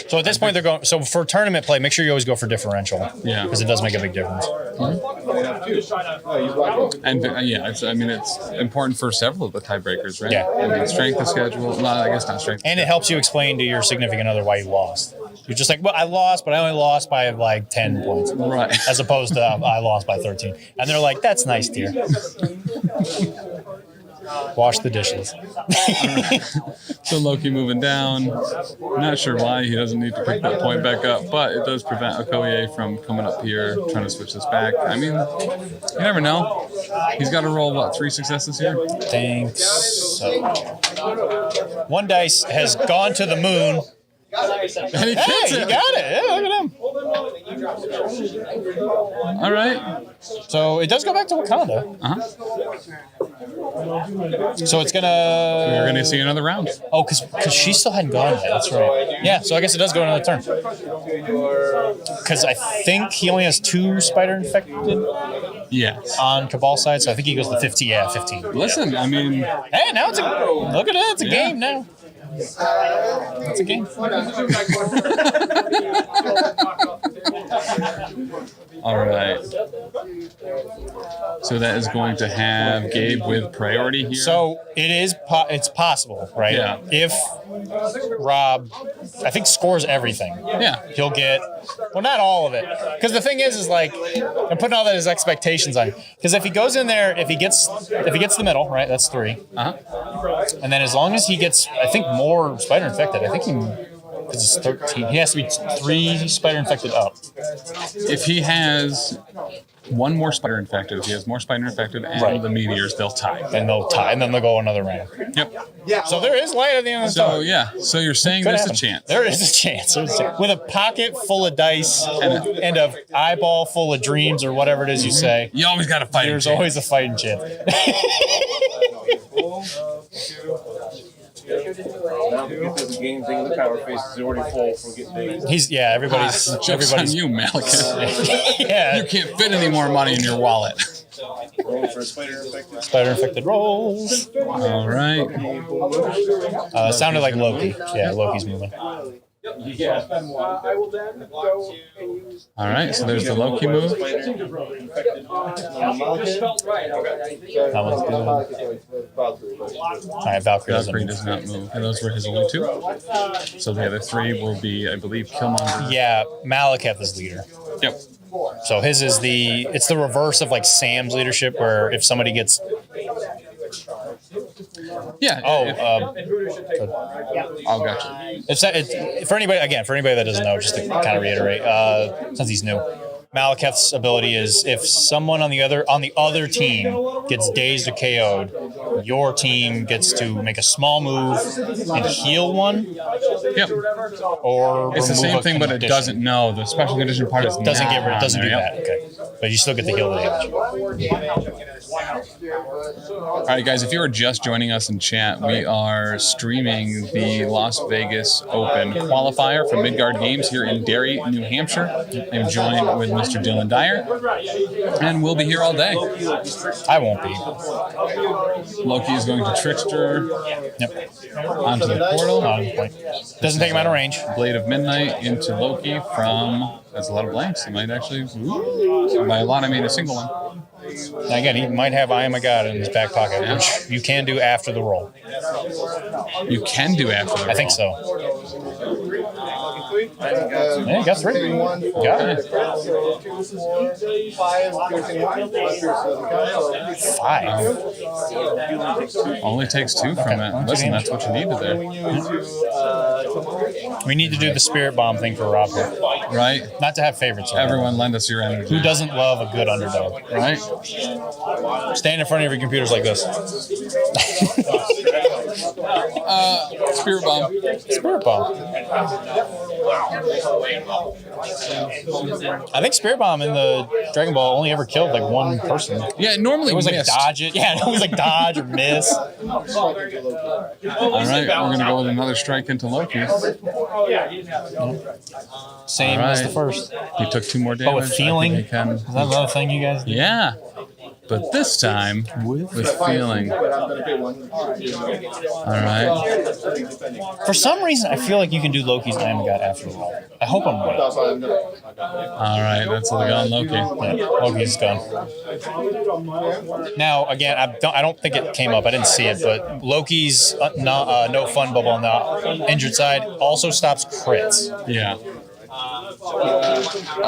Speaker 2: So at this point, they're going. So for tournament play, make sure you always go for differential.
Speaker 1: Yeah.
Speaker 2: Because it does make a big difference.
Speaker 1: And it's important for several of the tiebreakers, right?
Speaker 2: Yeah.
Speaker 1: I mean, strength of schedule. Well, I guess not strength.
Speaker 2: And it helps you explain to your significant other why you lost. You're just like, well, I lost, but I only lost by like 10 points.
Speaker 1: Right.
Speaker 2: As opposed to I lost by 13. And they're like, that's nice, dear. Wash the dishes.
Speaker 1: So Loki moving down. Not sure why he doesn't need to pick that point back up, but it does prevent Okoye from coming up here, trying to switch this back. I mean, you never know. He's got to roll, 3 successes here?
Speaker 2: Thanks. So. One dice has gone to the moon.
Speaker 1: And he
Speaker 2: Hey,
Speaker 1: gets
Speaker 2: you
Speaker 1: it.
Speaker 2: got it. Yeah, look at him.
Speaker 1: All right.
Speaker 2: So it does go back to Wakanda.
Speaker 1: Uh-huh.
Speaker 2: So it's gonna.
Speaker 1: We're going to see another round.
Speaker 2: Oh, because she still hadn't gone yet. That's right. Yeah. So I guess it does go another turn. Because I think he only has 2 spider infected
Speaker 1: Yes.
Speaker 2: on Cabal side, so I think he goes to 15. Yeah, 15.
Speaker 1: Listen, I mean,
Speaker 2: Hey, now it's a look at it. It's a
Speaker 1: Yeah.
Speaker 2: game now. It's a game.
Speaker 1: all right. So that is going to have Gabe with priority here.
Speaker 2: So it is. It's possible, right?
Speaker 1: Yeah.
Speaker 2: If Rob, I think, scores everything,
Speaker 1: yeah.
Speaker 2: he'll get. Well, not all of it, because the thing is like, I'm putting all his expectations on. Because if he goes in there, if he gets the middle, right? That's 3.
Speaker 1: Uh-huh.
Speaker 2: And then as long as he gets, I think, more spider infected, I think because it's 13, he has to be 3 spider infected up.
Speaker 1: If he has one more spider infected, if he has more spider infected and
Speaker 2: Right.
Speaker 1: the meteors, they'll tie.
Speaker 2: Then they'll tie, and then they'll go another round.
Speaker 1: Yep.
Speaker 2: So there is light at the end of the
Speaker 1: So
Speaker 2: tunnel.
Speaker 1: yeah. So you're saying
Speaker 2: Could
Speaker 1: there's
Speaker 2: happen.
Speaker 1: a chance.
Speaker 2: There is a chance. There's a chance. With a pocket full of dice and a eyeball full of dreams or whatever it is you say,
Speaker 1: You always got to fight.
Speaker 2: there's always a fighting chance.
Speaker 5: Now because the game thing, the power face is already full for getting days.
Speaker 2: Everybody's
Speaker 1: Joke's on you, Malekith.
Speaker 2: yeah.
Speaker 1: You can't fit any more money in your wallet.
Speaker 5: Rolling for a spider infected.
Speaker 2: Spider infected rolls.
Speaker 1: All right.
Speaker 2: Sounded like Loki. Yeah, Loki's moving.
Speaker 4: I will then go and use.
Speaker 1: All right. So there's the Loki move.
Speaker 4: Just felt right.
Speaker 2: That one's good. All right, Valkyrie doesn't
Speaker 1: Valkyrie
Speaker 2: move.
Speaker 1: does not move. And those were his only 2. So the other 3 will be, I believe, Killmonger.
Speaker 2: Yeah, Malekith is leader.
Speaker 1: Yep.
Speaker 2: So his is it's the reverse of like Sam's leadership, where if somebody gets
Speaker 1: Yeah. Gotcha.
Speaker 2: for anybody that doesn't know, just to kind of reiterate, since he's new, Malekith's ability is if someone on the other team gets dazed or KO'd, your team gets to make a small move and heal one.
Speaker 1: Yep.
Speaker 2: Or
Speaker 1: It's the
Speaker 2: remove
Speaker 1: same
Speaker 2: a
Speaker 1: thing, but it
Speaker 2: condition.
Speaker 1: doesn't know. The special condition part is
Speaker 2: Doesn't
Speaker 1: not
Speaker 2: get rid.
Speaker 1: on
Speaker 2: Doesn't do
Speaker 1: there,
Speaker 2: that.
Speaker 1: yep.
Speaker 2: Okay, but you still get the heal the damage.
Speaker 1: All right, guys, if you are just joining us in chat, we are streaming the Las Vegas Open Qualifier from Midgard Games here in Derry, New Hampshire. I'm joined with Mr. Dylan Dyer, and we'll be here all day.
Speaker 2: I won't be.
Speaker 1: Loki is going to Trickster
Speaker 2: Yep.
Speaker 1: onto the portal.
Speaker 2: Doesn't take him out of range.
Speaker 1: Blade of Midnight into Loki from... That's a lot of blanks. He might actually... By a lot, I mean a single one.
Speaker 2: Now again, he might have I Am a God in his back pocket, which you can do after the roll.
Speaker 1: You can do after the
Speaker 2: I think
Speaker 1: roll.
Speaker 2: so. Yeah, you got 3. Got it. 5.
Speaker 1: Only takes 2 from it. Listen, that's what you needed there.
Speaker 2: We need to do the spirit bomb thing for Rob here.
Speaker 1: Right?
Speaker 2: Not to have favorites.
Speaker 1: Everyone lend us your energy.
Speaker 2: Who doesn't love a good underdog?
Speaker 1: Right?
Speaker 2: Stand in front of your computers like this.
Speaker 1: Spirit Bomb.
Speaker 2: Spirit Bomb. I think Spirit Bomb in the Dragon Ball only ever killed like one person.
Speaker 1: Yeah, normally
Speaker 2: it was like
Speaker 1: missed.
Speaker 2: dodge it. Yeah, it was like dodge or miss.
Speaker 1: All right, we're gonna go with another strike into Loki.
Speaker 2: Same as the first.
Speaker 1: He took 2 more damage.
Speaker 2: But with feeling,
Speaker 1: I think he can.
Speaker 2: is that another thing you guys do?
Speaker 1: Yeah, but this time with feeling. All right.
Speaker 2: For some reason, I feel like you can do Loki's Damagod after a while. I hope I'm right.
Speaker 1: All right, that's all on Loki.
Speaker 2: Yeah, Loki's done. Now, again, I don't think it came up. I didn't see it, but Loki's no fun bubble on the injured side also stops crits.
Speaker 1: Yeah.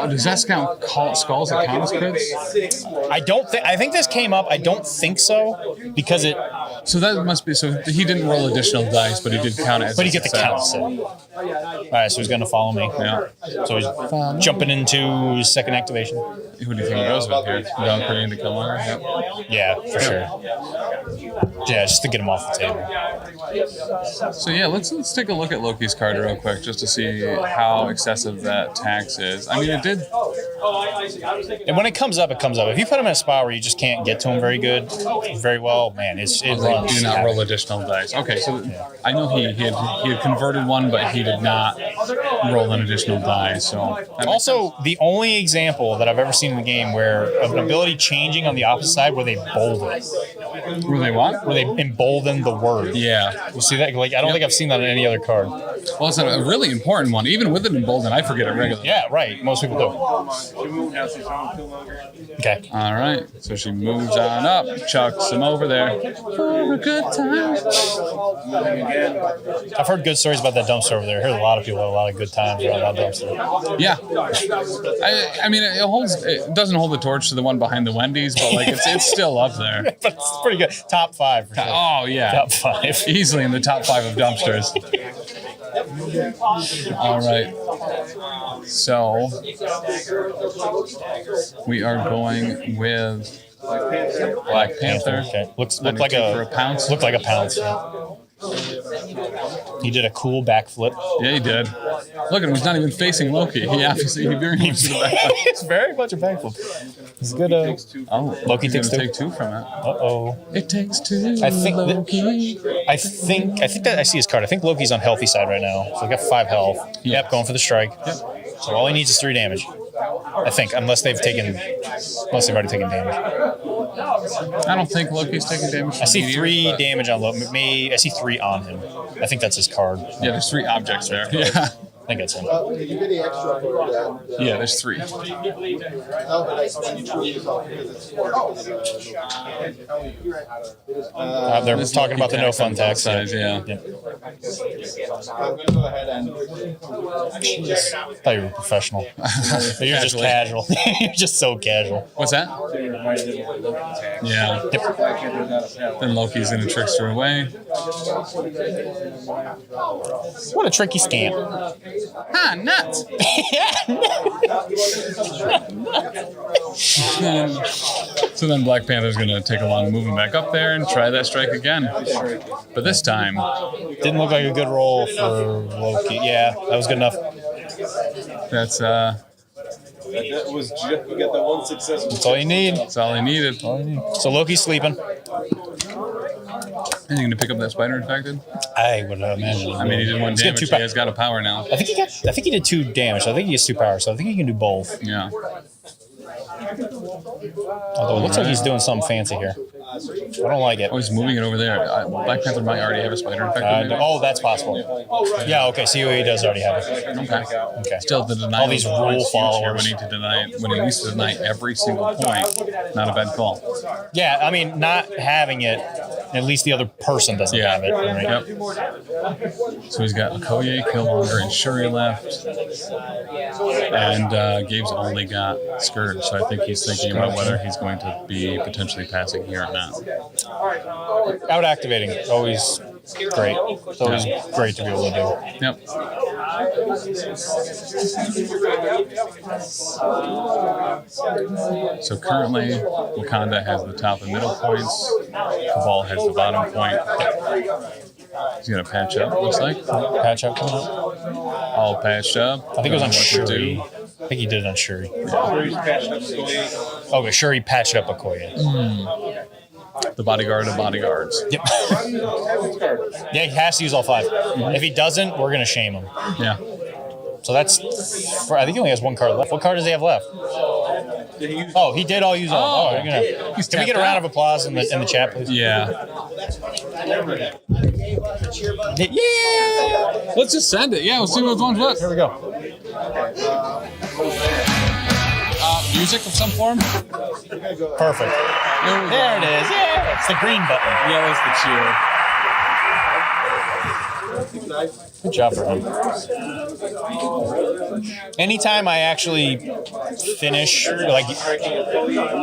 Speaker 1: Does that count skulls that count as crits?
Speaker 2: I think this came up. I don't think so because it.
Speaker 1: So that must be. So he didn't roll additional dice, but he did count it.
Speaker 2: But he get the count. All right, so he's going to follow me.
Speaker 1: Yeah.
Speaker 2: So he's jumping into his second activation.
Speaker 1: Who do you think he goes with here? Valkyrie into Killmonger? Yep.
Speaker 2: Yeah, for sure. Yeah, just to get him off the table.
Speaker 1: So yeah, let's take a look at Loki's card real quick just to see how excessive that tax is. I mean, it did.
Speaker 2: And when it comes up, it comes up. If you put him in a spot where you just can't get to him very well, man, it runs.
Speaker 1: Do not roll additional dice. Okay, so I know he had converted one, but he did not roll an additional die. So
Speaker 2: also, the only example that I've ever seen in the game where of an ability changing on the opposite side where they bolded.
Speaker 1: Were they what?
Speaker 2: Where they emboldened the word.
Speaker 1: Yeah.
Speaker 2: You see that? Like I don't think I've seen that on any other card.
Speaker 1: Well, it's a really important one. Even with it emboldened, I forget it regularly.
Speaker 2: Yeah, right. Most people do. Okay.
Speaker 1: All right. So she moves on up, chucks him over there for a good time.
Speaker 2: I've heard good stories about that dumpster over there. I heard a lot of people have a lot of good times around that dumpster.
Speaker 1: Yeah. I mean, it doesn't hold the torch to the one behind the Wendy's, but like it's still up there.
Speaker 2: But it's pretty good. Top 5 for sure.
Speaker 1: Oh yeah.
Speaker 2: Top 5.
Speaker 1: Easily in the top 5 of dumpsters. All right. So we are going with Black Panther.
Speaker 2: Okay. Looked like a
Speaker 1: pounce.
Speaker 2: Looked like a pounce. He did a cool backflip.
Speaker 1: Yeah, he did. Look at him. He's not even facing Loki. He very much did a backflip.
Speaker 2: It's very much a backflip. He's good. Loki takes 2.
Speaker 1: Take 2 from it.
Speaker 2: Uh-oh.
Speaker 1: It takes 2.
Speaker 2: I think
Speaker 1: Loki.
Speaker 2: I think that I see his card. I think Loki's on healthy side right now. So he got 5 health. Yep, going for the strike. Yep. So all he needs is 3 damage. I think, unless they've already taken damage.
Speaker 1: I don't think Loki's taking damage.
Speaker 2: I see 3 damage on Loki. I see 3 on him. I think that's his card.
Speaker 1: Yeah, there's 3 objects there. Yeah.
Speaker 2: I think that's him.
Speaker 1: Yeah, there's 3.
Speaker 2: They're talking about the no fun tax.
Speaker 1: Size, yeah.
Speaker 3: I'm going to go ahead and.
Speaker 2: I thought you were professional. But you're just casual. You're just so casual.
Speaker 1: What's that? Yeah.
Speaker 2: Yep.
Speaker 1: Then Loki's going to trickster away.
Speaker 2: What a tricky scam.
Speaker 1: Ah, nuts! So then Black Panther's going to take a long movement back up there and try that strike again. But this time...
Speaker 2: Didn't look like a good roll for Loki. Yeah, that was good enough.
Speaker 1: That's,
Speaker 5: That was just, you got that one success.
Speaker 2: That's all you need.
Speaker 1: that's all he needed.
Speaker 2: So Loki's sleeping.
Speaker 1: Is he going to pick up that spider infected?
Speaker 2: I would imagine.
Speaker 1: I mean, he did 1
Speaker 2: He's got
Speaker 1: damage.
Speaker 2: 2
Speaker 1: He has got a power now.
Speaker 2: I think he did 2 damage. So I think he has 2 power. So I think he can do both.
Speaker 1: Yeah.
Speaker 2: Although it looks like he's doing something fancy here. I don't like it.
Speaker 1: Oh, he's moving it over there. Black Panther might already have a spider infected. maybe?
Speaker 2: Oh, that's possible. Yeah, okay. So he does already have it. Okay.
Speaker 1: Still, the denial
Speaker 2: All these
Speaker 1: is always
Speaker 2: rule
Speaker 1: huge here
Speaker 2: followers.
Speaker 1: when he needs to deny every single point. Not a bad call.
Speaker 2: Yeah, I mean, not having it, at least the other person doesn't have it. Right?
Speaker 1: Yep. So he's got Okoye, Killmonger, and Shuri left. And Gabe's only got Scourge, so I think he's thinking about whether he's going to be potentially passing here or not.
Speaker 2: Out activating, always great. It's always great to be able to do.
Speaker 1: Yep. So currently, Wakanda has the top and middle points. Cabal has the bottom point. He's gonna patch up. Looks like
Speaker 2: Patch up coming up.
Speaker 1: all patched up.
Speaker 2: I think it was on
Speaker 1: What to
Speaker 2: Shuri.
Speaker 1: do.
Speaker 2: I think he did it on Shuri.
Speaker 5: Shuri's patched up Okoye.
Speaker 2: Okay, Shuri patched up Okoye.
Speaker 1: The bodyguard of bodyguards.
Speaker 2: Yep. Yeah, he has to use all 5. If he doesn't, we're gonna shame him.
Speaker 1: Yeah.
Speaker 2: So that's. I think he only has 1 card left. What card does he have left? Oh, he did all use all.
Speaker 1: Oh,
Speaker 2: Can we get
Speaker 1: tapped
Speaker 2: a round
Speaker 1: out.
Speaker 2: of applause in the chat, please?
Speaker 1: Yeah.
Speaker 2: Yeah.
Speaker 1: Let's just send it. Yeah, we'll see what's on left.
Speaker 2: Here we go.
Speaker 1: Music of some form.
Speaker 2: Perfect. There it is. Yeah. It's the green button.
Speaker 1: Yeah, that's the cheer.
Speaker 2: Good job for him. Anytime I actually finish, like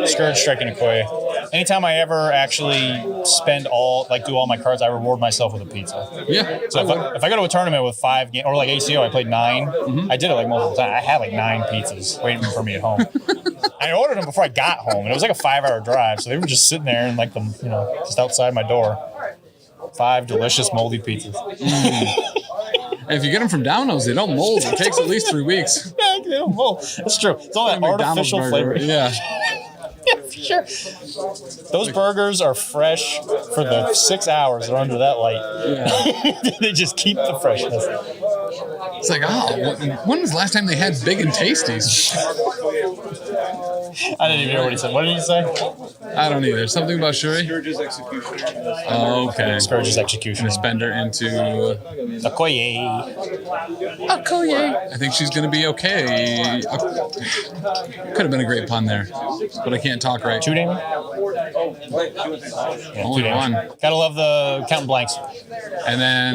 Speaker 2: Scourge striking Okoye, anytime I ever actually spend do all my cards, I reward myself with a pizza.
Speaker 1: Yeah.
Speaker 2: So if I go to a tournament with 5 games, or like ACO, I played 9. I did it like multiple times. I had like 9 pizzas waiting for me at home. I ordered them before I got home, and it was like a 5-hour drive, so they were just sitting there and like them, just outside my door. 5 delicious moldy pizzas.
Speaker 1: If you get them from Domino's, they don't mold. It takes at least 3 weeks.
Speaker 2: Yeah, they don't mold. That's true. It's all that
Speaker 1: McDonald's
Speaker 2: artificial
Speaker 1: burger.
Speaker 2: flavor.
Speaker 1: Yeah.
Speaker 2: Yeah, for sure. Those burgers are fresh for the 6 hours they're under that light.
Speaker 1: Yeah.
Speaker 2: They just keep the freshness.
Speaker 1: It's like, when was the last time they had Big and Tasties?
Speaker 2: I didn't even hear what he said. What did he say?
Speaker 1: I don't either. Something about Shuri?
Speaker 5: Scourge's executioner.
Speaker 1: Oh, okay.
Speaker 2: Scourge's execution.
Speaker 1: Gonna spend her into
Speaker 2: Okoye.
Speaker 1: I think she's gonna be okay. Could have been a great pun there, but I can't talk right.
Speaker 2: 2 damage? Yeah,
Speaker 1: Only
Speaker 2: 2 damage.
Speaker 1: one.
Speaker 2: Gotta love the counting blanks.
Speaker 1: And then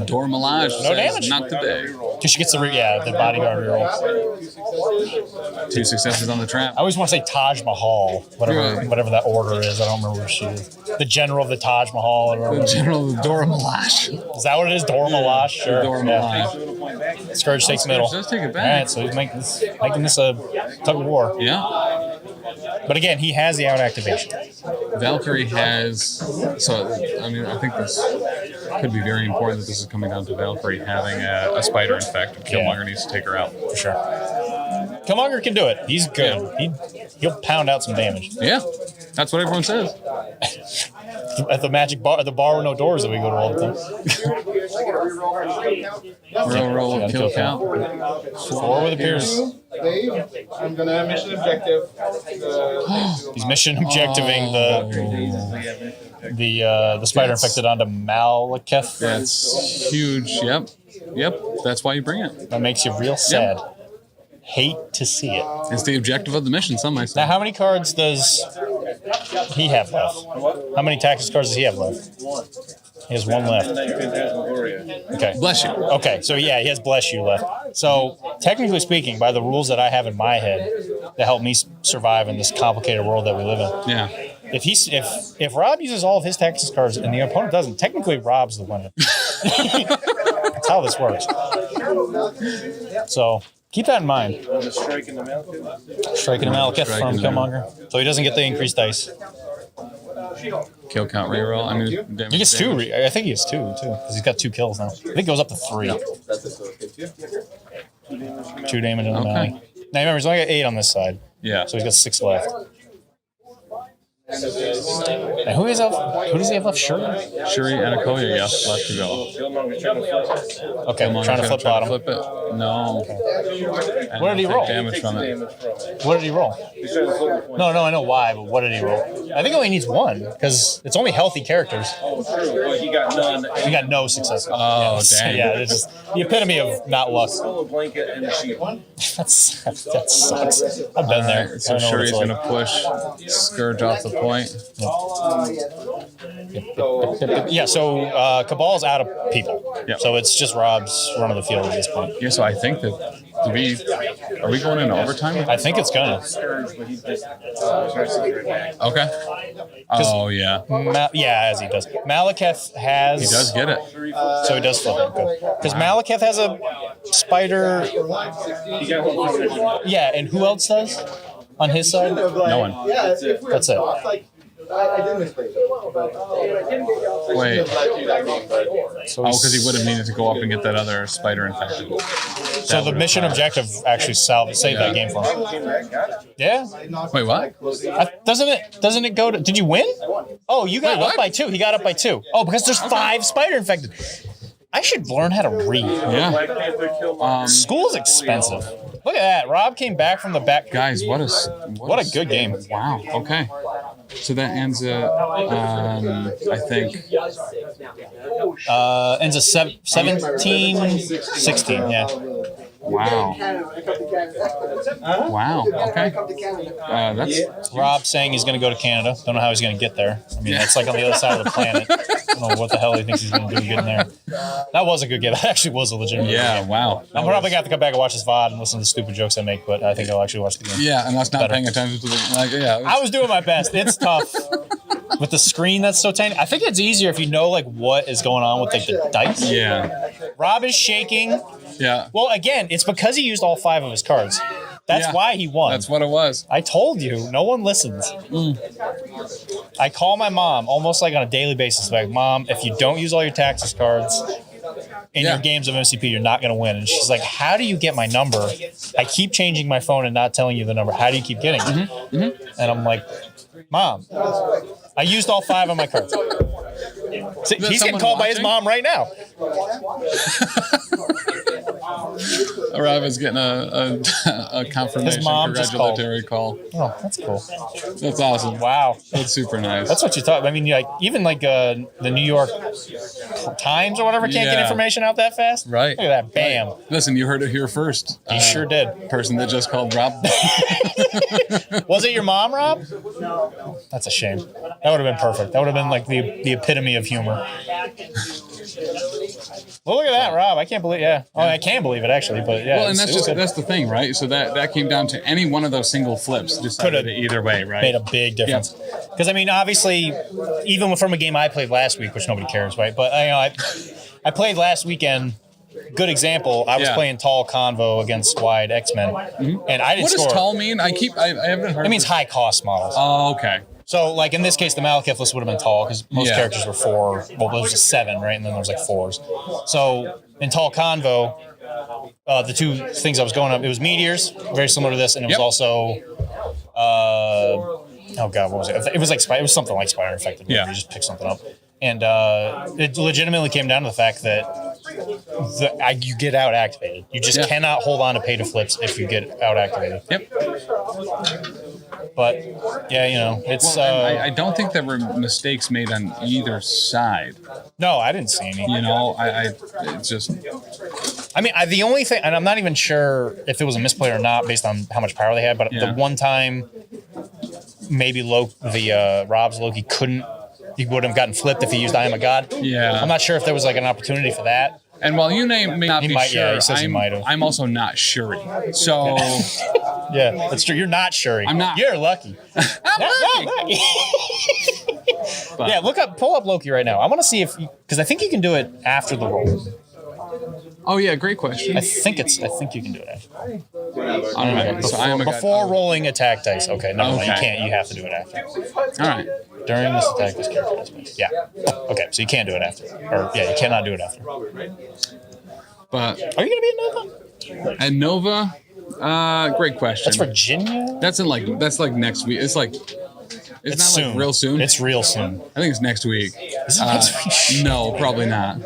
Speaker 1: Dora Milaje
Speaker 2: No
Speaker 1: says,
Speaker 2: damage.
Speaker 1: not today.
Speaker 2: She gets the bodyguard reroll.
Speaker 1: 2 successes on the trap.
Speaker 2: I always want to say Taj Mahal, whatever that order is. I don't remember what she is. The general of the Taj Mahal. I don't
Speaker 1: The
Speaker 2: remember.
Speaker 1: General Dora Milaje.
Speaker 2: Is that what it is? Dora Milaje? Sure.
Speaker 1: Dora
Speaker 2: Yeah.
Speaker 1: Milaje.
Speaker 2: Scourge takes middle.
Speaker 1: Does take it
Speaker 2: All
Speaker 1: back.
Speaker 2: right, so he's making this a tug of war.
Speaker 1: Yeah.
Speaker 2: But again, he has the out activation.
Speaker 1: Valkyrie has, I think this could be very important that this is coming down to Valkyrie having a spider infect. Killmonger needs to take her out.
Speaker 2: For sure. Killmonger can do it. He's good. He'll pound out some damage.
Speaker 1: Yeah, that's what everyone says.
Speaker 2: At the magic bar, the bar with no doors that we go to all the time.
Speaker 1: Roll, kill count.
Speaker 2: 4 with appears.
Speaker 3: Dave, I'm gonna mission objective.
Speaker 2: He's mission objectiving the spider infected onto Malekith.
Speaker 1: That's huge. Yep. That's why you bring it.
Speaker 2: That makes you real sad. Hate to see it.
Speaker 1: It's the objective of the mission. Some might say.
Speaker 2: Now, how many cards does he have left? How many Taxus cards does he have left? He has 1 left. Okay.
Speaker 1: Bless you.
Speaker 2: Okay, so yeah, he has Bless You left. So technically speaking, by the rules that I have in my head that help me survive in this complicated world that we live in,
Speaker 1: Yeah.
Speaker 2: if Rob uses all of his Taxus cards and the opponent doesn't, technically Rob's the winner. That's how this works. So keep that in mind.
Speaker 5: Striking the Malekith.
Speaker 2: Striking a Malekith from
Speaker 1: Striking
Speaker 2: Killmonger, so he doesn't get the increased dice.
Speaker 1: Kill count reroll. I mean, damage,
Speaker 2: He gets 2.
Speaker 1: damage.
Speaker 2: I think he has 2 too, because he's got 2 kills now. I think it goes up to 3.
Speaker 3: That's it, so it hits you.
Speaker 2: 2 damage on the
Speaker 1: Okay.
Speaker 2: Mally. Now remember, he's only got 8 on this side,
Speaker 1: Yeah.
Speaker 2: so he's got 6 left. And who does he have left? Shuri?
Speaker 1: Shuri and Okoye, yes, left to go.
Speaker 5: Killmonger's trying to flip.
Speaker 2: Okay,
Speaker 1: Killmonger
Speaker 2: trying to flip bottom.
Speaker 1: Flip it. No. And
Speaker 2: What did he
Speaker 1: take
Speaker 2: roll?
Speaker 1: Damage from it.
Speaker 5: Damage from it.
Speaker 2: What did he roll?
Speaker 5: He's trying to flip the point.
Speaker 2: No, I know why, but what did he roll? I think he only needs 1, because it's only healthy characters.
Speaker 5: Oh, true. But he got none.
Speaker 2: He got no success.
Speaker 1: Oh, dang.
Speaker 2: Yeah, it's just the epitome of not luck.
Speaker 5: Stole a blanket and a shield.
Speaker 2: That sucks. I've been there.
Speaker 1: Alright, so
Speaker 2: I know what
Speaker 1: Shuri's
Speaker 2: it's
Speaker 1: going
Speaker 2: like.
Speaker 1: to push Scourge off the point.
Speaker 2: Yeah, so Cabal's out of people.
Speaker 1: Yep.
Speaker 2: So it's just Rob's run of the field at this point.
Speaker 1: Yeah, so I think that are we going into overtime?
Speaker 2: I think it's gonna.
Speaker 5: Scourge, but he just tries to get back.
Speaker 1: Okay. Oh yeah,
Speaker 2: Yeah, as he does. Malekith has.
Speaker 1: he does get it.
Speaker 2: So he does flip it. Because Malekith has a spider.
Speaker 5: He got one for
Speaker 2: Yeah, and who else does on his side?
Speaker 1: No one.
Speaker 3: Yeah, if we're
Speaker 2: That's it.
Speaker 3: I did misplay it.
Speaker 1: Wait.
Speaker 3: Let you that game, but
Speaker 1: Because he would have needed to go up and get that other spider infected.
Speaker 2: So the mission objective actually saved that game for him. Yeah.
Speaker 1: Wait, what?
Speaker 2: Doesn't it go to? Did you win? Oh, you got
Speaker 1: Wait,
Speaker 2: up
Speaker 1: what?
Speaker 2: by 2. He got up by 2. Oh, because there's 5 spider infected. I should learn how to read.
Speaker 1: Yeah.
Speaker 2: School is expensive. Look at that. Rob came back from the back.
Speaker 1: Guys, what
Speaker 2: a good game.
Speaker 1: Wow. Okay. So that ends at, I think.
Speaker 2: Ends at 17-16. Yeah.
Speaker 1: Wow. Wow. Okay. That's
Speaker 2: Rob saying he's going to go to Canada. Don't know how he's going to get there. I mean, that's like on the other side of the planet. I don't know what the hell he thinks he's going to do getting there. That was a good game. That actually was a legitimate game.
Speaker 1: Wow.
Speaker 2: I'm probably going to have to come back and watch this VOD and listen to the stupid jokes I make, but I think I'll actually watch the game.
Speaker 1: Yeah, unless not
Speaker 2: Better.
Speaker 1: paying attention to the
Speaker 2: I was doing my best. It's tough with the screen that's so tiny. I think it's easier if you know like what is going on with like the dice.
Speaker 1: Yeah.
Speaker 2: Rob is shaking.
Speaker 1: Yeah.
Speaker 2: Well, again, it's because he used all 5 of his cards. That's why he won.
Speaker 1: That's what it was.
Speaker 2: I told you, no one listens. I call my mom almost like on a daily basis, like, Mom, if you don't use all your Taxes cards in your games of MCP, you're not going to win. And she's like, how do you get my number? I keep changing my phone and not telling you the number. How do you keep getting it? And I'm like, Mom, I used all 5 of my cards. See, he's getting called by his mom right now.
Speaker 1: Rob is getting a confirmation,
Speaker 2: His mom just called.
Speaker 1: congratulatory call.
Speaker 2: Oh, that's cool.
Speaker 1: That's awesome.
Speaker 2: Wow.
Speaker 1: That's super nice.
Speaker 2: That's what you thought. I mean, like even like the New York Times or whatever can't get information out that fast.
Speaker 1: Right.
Speaker 2: Look at that. Bam.
Speaker 1: Listen, you heard it here first.
Speaker 2: You sure did.
Speaker 1: Person that just called Rob.
Speaker 2: Was it your mom, Rob? No. That's a shame. That would have been perfect. That would have been like the epitome of humor. Well, look at that, Rob. I can't believe. Yeah. Oh, I can believe it actually, but yeah.
Speaker 1: Well, and that's the thing, right? So that came down to any one of those single flips. Could have
Speaker 2: either
Speaker 1: way, right?
Speaker 2: Made a big difference. Because I mean, obviously, even from a game I played last week, which nobody cares, right? But I played last weekend. Good example. I was playing Tall Convo against Wide X-Men, and I didn't score.
Speaker 1: What does tall mean? I haven't heard.
Speaker 2: It means high cost models.
Speaker 1: Oh, okay.
Speaker 2: So, like in this case, the Malekith list would have been tall because most characters were 4. Well, there was a 7, right? And then there was like 4s. So in Tall Convo, the 2 things I was going up, it was meteors, very similar to this, and it was also, oh god, what was it? It was like it was something like Spider Infected. You just pick something up, and it legitimately came down to the fact that you get out activated. You just cannot hold on to pay to flips if you get out activated.
Speaker 1: Yep.
Speaker 2: But yeah, it's.
Speaker 1: I don't think there were mistakes made on either side.
Speaker 2: No, I didn't see any.
Speaker 1: It's just.
Speaker 2: I mean, the only thing, and I'm not even sure if it was a misplay or not, based on how much power they had. But the one time, maybe Rob's Loki he would have gotten flipped if he used I Am a God.
Speaker 1: Yeah.
Speaker 2: I'm not sure if there was like an opportunity for that.
Speaker 1: And while you may not be sure,
Speaker 2: he says he might have.
Speaker 1: I'm also not sure. So.
Speaker 2: Yeah, that's true. You're not Shuri.
Speaker 1: I'm not.
Speaker 2: You're lucky. I'm lucky. Yeah, pull up Loki right now. I want to see because I think you can do it after the roll.
Speaker 1: Oh yeah, great question.
Speaker 2: I think you can do it after.
Speaker 1: All right. So I am
Speaker 2: before rolling attack dice. Okay, no, you can't. You have to do it after.
Speaker 1: All right.
Speaker 2: During this attack, this character has space. Yeah. Okay, so you can't do it after. You cannot do it after.
Speaker 1: But
Speaker 2: are you going to be at Nova?
Speaker 1: At Nova, great question.
Speaker 2: That's Virginia.
Speaker 1: That's like next week. It's not
Speaker 2: soon.
Speaker 1: Like real soon.
Speaker 2: It's real soon.
Speaker 1: I think it's next week.
Speaker 2: Is it next week?
Speaker 1: No, probably not.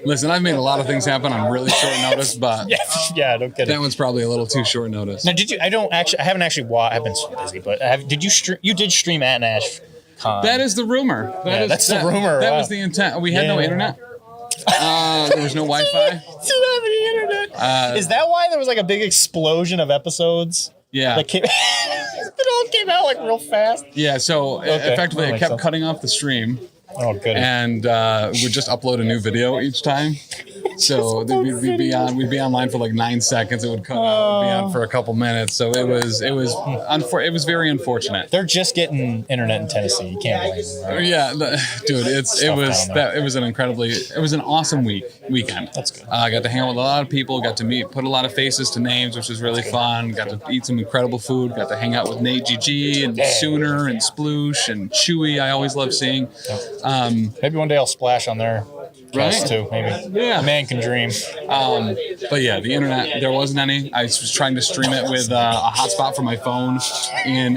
Speaker 1: Listen, I've made a lot of things happen on really short notice, but
Speaker 2: yeah, don't get it.
Speaker 1: That one's probably a little too short notice.
Speaker 2: Now, did you? I haven't actually watched. I've been so busy, but did you stream? You did stream at Nash Con.
Speaker 1: That is the rumor.
Speaker 2: That's the rumor.
Speaker 1: That was the intent. We had no internet. There was no Wi-Fi.
Speaker 2: Didn't have any internet. Is that why there was like a big explosion of episodes?
Speaker 1: Yeah.
Speaker 2: It all came out like real fast.
Speaker 1: Yeah, so effectively it kept cutting off the stream.
Speaker 2: Oh, good.
Speaker 1: And would just upload a new video each time. So we'd be online for like 9 seconds. It would cut out. We'd be on for a couple minutes. So it was very unfortunate.
Speaker 2: They're just getting internet in Tennessee. You can't blame them. Right?
Speaker 1: Yeah, dude, it was an awesome weekend.
Speaker 2: That's good.
Speaker 1: I got to hang out with a lot of people. Got to put a lot of faces to names, which was really fun. Got to eat some incredible food. Got to hang out with Nate GG and Sooner and Sploosh and Chewy. I always love seeing.
Speaker 2: Maybe one day I'll splash on their cast
Speaker 1: Right?
Speaker 2: too. Maybe.
Speaker 1: Yeah.
Speaker 2: A man can dream.
Speaker 1: But yeah, the internet, there wasn't any. I was trying to stream it with a hotspot for my phone in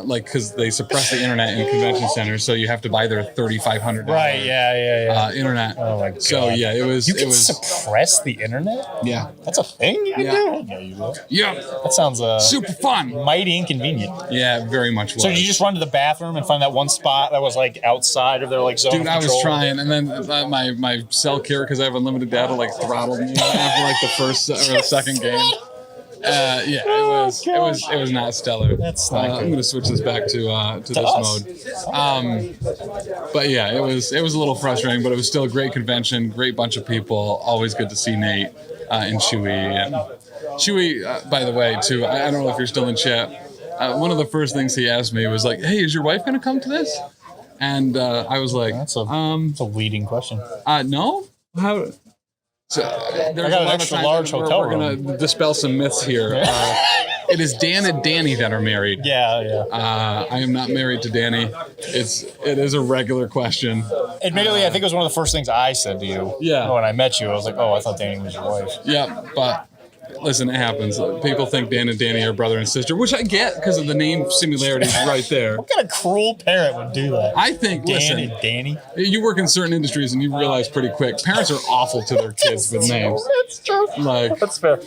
Speaker 1: because they suppress the internet in convention centers, so you have to buy their $3,500
Speaker 2: Right. Yeah.
Speaker 1: internet.
Speaker 2: Oh my god.
Speaker 1: So yeah, it was.
Speaker 2: You can suppress the internet?
Speaker 1: Yeah.
Speaker 2: That's a thing you can do? No, you will.
Speaker 1: Yeah.
Speaker 2: That sounds
Speaker 1: Super fun.
Speaker 2: mighty inconvenient.
Speaker 1: Yeah, very much.
Speaker 2: So did you just run to the bathroom and find that one spot that was like outside of their like zone?
Speaker 1: Dude,
Speaker 2: of
Speaker 1: I was
Speaker 2: control?
Speaker 1: trying, and then my cell carrier, because I have unlimited data, like throttled me after like the first or the second game. It was not stellar.
Speaker 2: That's not
Speaker 1: I'm
Speaker 2: good.
Speaker 1: gonna switch this back to this mode. But yeah, it was a little frustrating, but it was still a great convention, great bunch of people. Always good to see Nate and Chewy. And Chewy, by the way, too. I don't know if you're still in chat. One of the first things he asked me was like, "Hey, is your wife gonna come to this?" And I was like,
Speaker 2: That's a leading question.
Speaker 1: no. How? So, there's
Speaker 2: got
Speaker 1: a
Speaker 2: an
Speaker 1: lot
Speaker 2: extra
Speaker 1: of times
Speaker 2: large hotel
Speaker 1: we're gonna dispel some myths here. It is Dan and Danny that are married.
Speaker 2: Yeah.
Speaker 1: I am not married to Danny. It is a regular question.
Speaker 2: Admittedly, I think it was one of the first things I said to you.
Speaker 1: Yeah.
Speaker 2: When I met you, I was like, "Oh, I thought Danny was your wife."
Speaker 1: Yeah, but listen, it happens. People think Dan and Danny are brother and sister, which I get because of the name similarities right there.
Speaker 2: What kind of cruel parent would do that?
Speaker 1: I think,
Speaker 2: Dan
Speaker 1: listen,
Speaker 2: and Danny.
Speaker 1: you work in certain industries and you realize pretty quick, parents are awful to their kids with names.
Speaker 2: That's true.
Speaker 1: Like,
Speaker 2: That's fair.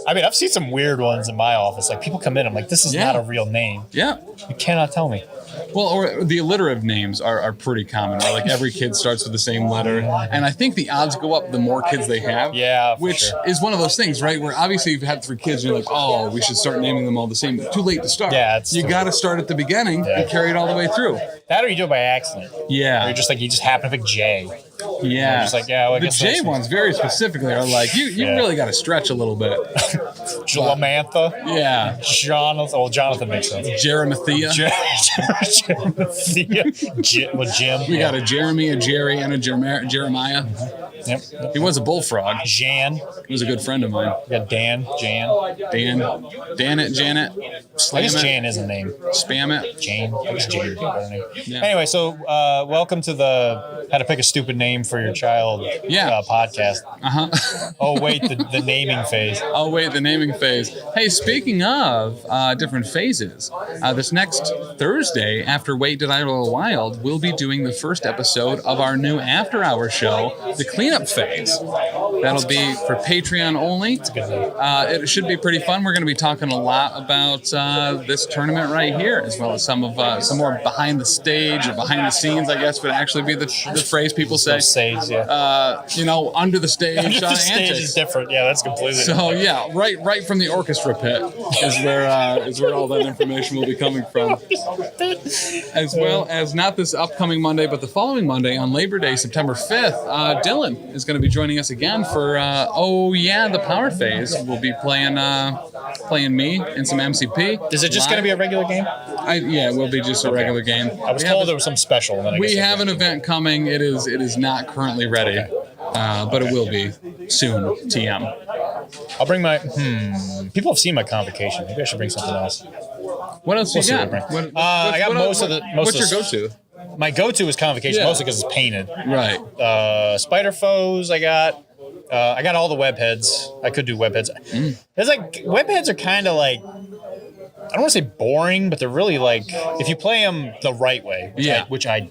Speaker 2: I mean, I've seen some weird ones in my office. Like people come in, I'm like, "This is
Speaker 1: Yeah.
Speaker 2: not a real name.
Speaker 1: yeah.
Speaker 2: You cannot tell me."
Speaker 1: Well, or the alliterative names are pretty common, right? Like every kid starts with the same letter. And I think the odds go up the more kids they have.
Speaker 2: Yeah, for
Speaker 1: Which
Speaker 2: sure.
Speaker 1: is one of those things, right? Where obviously you've had 3 kids and you're like, oh, we should start naming them all the same. Too late to start.
Speaker 2: Yeah, it's
Speaker 1: you
Speaker 2: true.
Speaker 1: got to start at the beginning and carry it all the way through.
Speaker 2: That or you do it by accident. Or
Speaker 1: Yeah.
Speaker 2: you're just like, you just happen to pick J.
Speaker 1: Yeah.
Speaker 2: just like, yeah, well, I
Speaker 1: the
Speaker 2: guess
Speaker 1: J
Speaker 2: that's-
Speaker 1: ones very specifically are like, you
Speaker 2: Yeah.
Speaker 1: really got to stretch a little bit.
Speaker 2: Lamantha.
Speaker 1: Yeah.
Speaker 2: Jonathan. Oh, Jonathan makes sense.
Speaker 1: Jeremithia.
Speaker 2: Jim.
Speaker 1: We got a Jeremy, a Jerry, and a Jeremiah.
Speaker 2: Yep.
Speaker 1: He was a bullfrog.
Speaker 2: Jan.
Speaker 1: He was a good friend of mine.
Speaker 2: We got Dan. Jan.
Speaker 1: Dan it, Janet,
Speaker 2: I
Speaker 1: slam
Speaker 2: guess
Speaker 1: it,
Speaker 2: Jan is a name.
Speaker 1: spam it.
Speaker 2: Jane. I guess Jane.
Speaker 1: Yeah.
Speaker 2: Anyway, so welcome to the How to Pick a Stupid Name for Your Child podcast. Oh, wait, the naming phase.
Speaker 1: Oh, wait, the naming phase. Hey, speaking of different phases, this next Thursday, after Wait Did I Roll Wild, we'll be doing the first episode of our new after-hour show, The Cleanup Phase. That'll be for Patreon only. It should be pretty fun. We're going to be talking a lot about this tournament right here, as well as some more behind the stage or behind the scenes, I guess would actually be the phrase people say.
Speaker 2: Sage, yeah.
Speaker 1: Under the stage
Speaker 2: The stage
Speaker 1: antics.
Speaker 2: is different. Yeah, that's completely
Speaker 1: So yeah, right from the orchestra pit is where all that information will be coming from. As well as not this upcoming Monday, but the following Monday on Labor Day, September 5th, Dylan is going to be joining us again for the Power Phase. We'll be playing me in some MCP.
Speaker 2: Is it just going to be a regular game?
Speaker 1: It will be just a regular game.
Speaker 2: I was told there was some special. And then I
Speaker 1: We
Speaker 2: guess
Speaker 1: have an event coming. It is not currently ready, but it will be soon. TM.
Speaker 2: I'll bring my. People have seen my convocation. Maybe I should bring something else.
Speaker 1: What else
Speaker 2: We'll
Speaker 1: you
Speaker 2: see
Speaker 1: got?
Speaker 2: what I bring.
Speaker 1: What-
Speaker 2: I got
Speaker 1: what-
Speaker 2: most of the.
Speaker 1: What's your go-to?
Speaker 2: My go-to is convocation,
Speaker 1: Yeah.
Speaker 2: mostly because it's painted.
Speaker 1: Right.
Speaker 2: Spider foes. I got all the web heads. I could do web heads. It's like web heads are kind of like. I don't want to say boring, but they're really like if you play them the right way, which I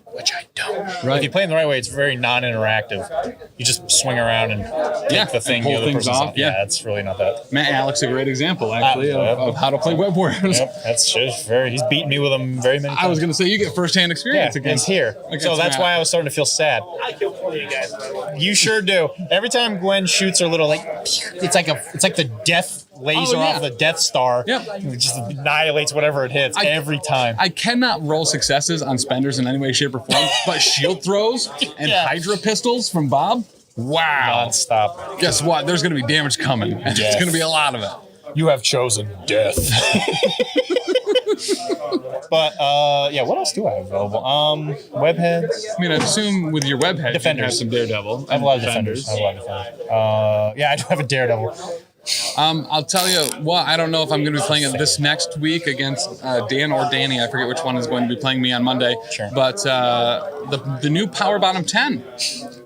Speaker 2: don't.
Speaker 1: Right.
Speaker 2: If you play them the right way, it's very non-interactive. You just swing around and take the thing
Speaker 1: and pull
Speaker 2: the other
Speaker 1: things
Speaker 2: person's
Speaker 1: off,
Speaker 2: on.
Speaker 1: yeah.
Speaker 2: It's really not that.
Speaker 1: Matt Alex, a great example actually of how to play web warriors.
Speaker 2: Yep, that's just very. He's beaten me with them very many times.
Speaker 1: I was going to say you get firsthand
Speaker 2: Yeah,
Speaker 1: experience
Speaker 2: it's here.
Speaker 1: against
Speaker 2: So that's
Speaker 1: Matt.
Speaker 2: why I was starting to feel sad.
Speaker 4: I killed one of you guys.
Speaker 2: You sure do. Every time Gwen shoots her little it's like the death laser off the Death Star.
Speaker 1: Yep.
Speaker 2: It just annihilates whatever it hits every time.
Speaker 1: I cannot roll successes on spenders in any way, shape, or form, but shield throws and
Speaker 2: Yeah.
Speaker 1: Hydra pistols from Bob. Wow.
Speaker 2: nonstop.
Speaker 1: Guess what? There's going to be damage coming. And There's going to be a lot of it.
Speaker 2: You have chosen death. But yeah, what else do I have available? Webheads.
Speaker 1: I mean, I assume with your webhead,
Speaker 2: Defenders.
Speaker 1: you have some Daredevil.
Speaker 2: I have a lot of defenders. Yeah, I do have a Daredevil.
Speaker 1: I'll tell you what, I don't know if I'm going to be playing it this next week against Dan or Danny. I forget which one is going to be playing me on Monday.
Speaker 2: Sure.
Speaker 1: But the new Power Bottom 10.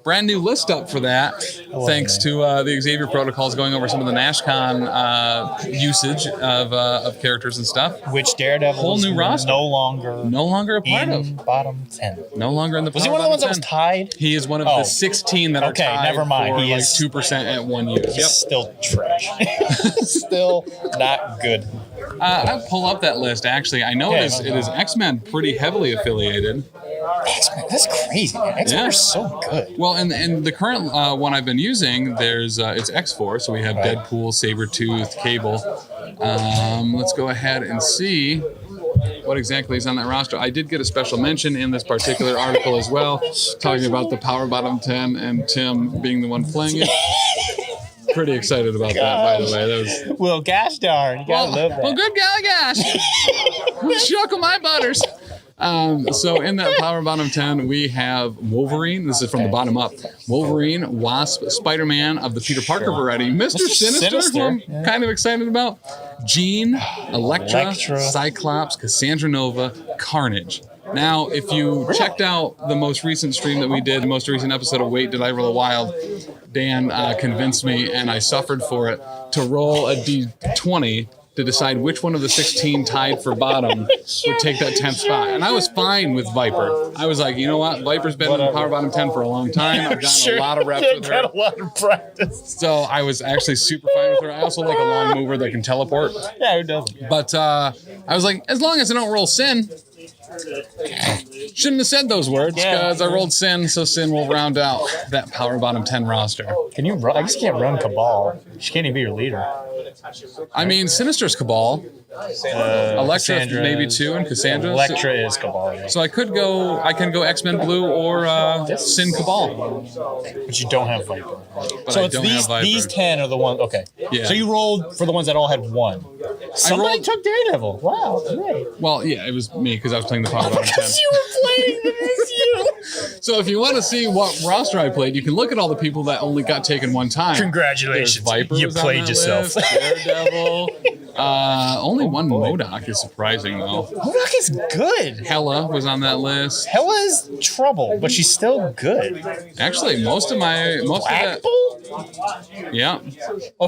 Speaker 1: Brand new list up for that, thanks to the Xavier protocols going over some of the NashCon usage of characters and stuff.
Speaker 2: Which Daredevil
Speaker 1: Whole new roster.
Speaker 2: no longer
Speaker 1: A part
Speaker 2: in
Speaker 1: of.
Speaker 2: bottom 10.
Speaker 1: No longer in the
Speaker 2: Was he
Speaker 1: Power
Speaker 2: one of the ones that
Speaker 1: Bottom
Speaker 2: was
Speaker 1: 10.
Speaker 2: tied?
Speaker 1: He is one of
Speaker 2: Oh.
Speaker 1: the 16 that are
Speaker 2: Okay,
Speaker 1: tied
Speaker 2: never mind.
Speaker 1: for
Speaker 2: He
Speaker 1: like
Speaker 2: is-
Speaker 1: 2% at 1 use.
Speaker 2: He's still trash. Still not good.
Speaker 1: I'll pull up that list, actually. I know
Speaker 2: Okay,
Speaker 1: it is X-Men pretty heavily affiliated.
Speaker 2: X-Men, that's crazy, man. X-Men
Speaker 1: Yeah.
Speaker 2: are so good.
Speaker 1: Well, and the current one I've been using, there's it's X4, so we have Deadpool, Sabretooth, Cable. Let's go ahead and see what exactly is on that roster. I did get a special mention in this particular article as well, talking about the Power Bottom 10 and Tim being the one playing it. Pretty excited about that, by the way. That was
Speaker 2: Well, gosh darn, you gotta love that.
Speaker 1: well, good golly gosh. Shuckle my butters. So in that Power Bottom 10, we have Wolverine. This is from the bottom up. Wolverine, Wasp, Spider-Man of the Peter Parker variety, Mr. Sinister, who I'm kind of excited about, Jean, Elektra, Cyclops, Cassandra Nova, Carnage. Now, if you checked out the most recent stream that we did, the most recent episode of Wait, Did I Roll a Wild? Dan convinced me, and I suffered for it, to roll a D20 to decide which one of the 16 tied for bottom would take that 10th spot. And I was fine with Viper. I was like, you know what? Viper's been in the Power Bottom 10 for a long time. I've gotten a lot of reps with her.
Speaker 2: Got a lot of practice.
Speaker 1: So I was actually super fine with her. I also like a long mover that can teleport.
Speaker 2: Yeah, who doesn't?
Speaker 1: But I was like, as long as I don't roll Sin, shouldn't have said those words because I rolled Sin, so Sin will round out that Power Bottom 10 roster.
Speaker 2: Can you run? I guess you can't run Cabal. She can't even be your leader.
Speaker 1: I mean, Sinister's Cabal. Elektra
Speaker 2: Cassandra
Speaker 1: maybe
Speaker 2: is-
Speaker 1: too, and Cassandra.
Speaker 2: Elektra is Cabal, yeah.
Speaker 1: So I can go X-Men Blue or Sin Cabal.
Speaker 2: But you don't have Viper.
Speaker 1: But
Speaker 2: So
Speaker 1: I
Speaker 2: it's
Speaker 1: don't have Viper.
Speaker 2: these 10 are the ones. Okay.
Speaker 1: Yeah.
Speaker 2: So you rolled for the ones that all had one. Somebody
Speaker 1: rolled-
Speaker 2: took Daredevil. Wow, great.
Speaker 1: Well, yeah, it was me because I was playing the Power Bottom 10.
Speaker 2: Because you were playing this, you.
Speaker 1: So if you want to see what roster I played, you can look at all the people that only got taken one time.
Speaker 2: Congratulations.
Speaker 1: There's Viper
Speaker 2: You
Speaker 1: was on
Speaker 2: played
Speaker 1: that
Speaker 2: yourself.
Speaker 1: list, Daredevil. Only one MODOK is surprising though.
Speaker 2: Modok is good.
Speaker 1: Hela was on that list.
Speaker 2: Hella's trouble, but she's still good.
Speaker 1: Actually, most of that,
Speaker 2: Blackbull?
Speaker 1: yeah,
Speaker 2: Oh,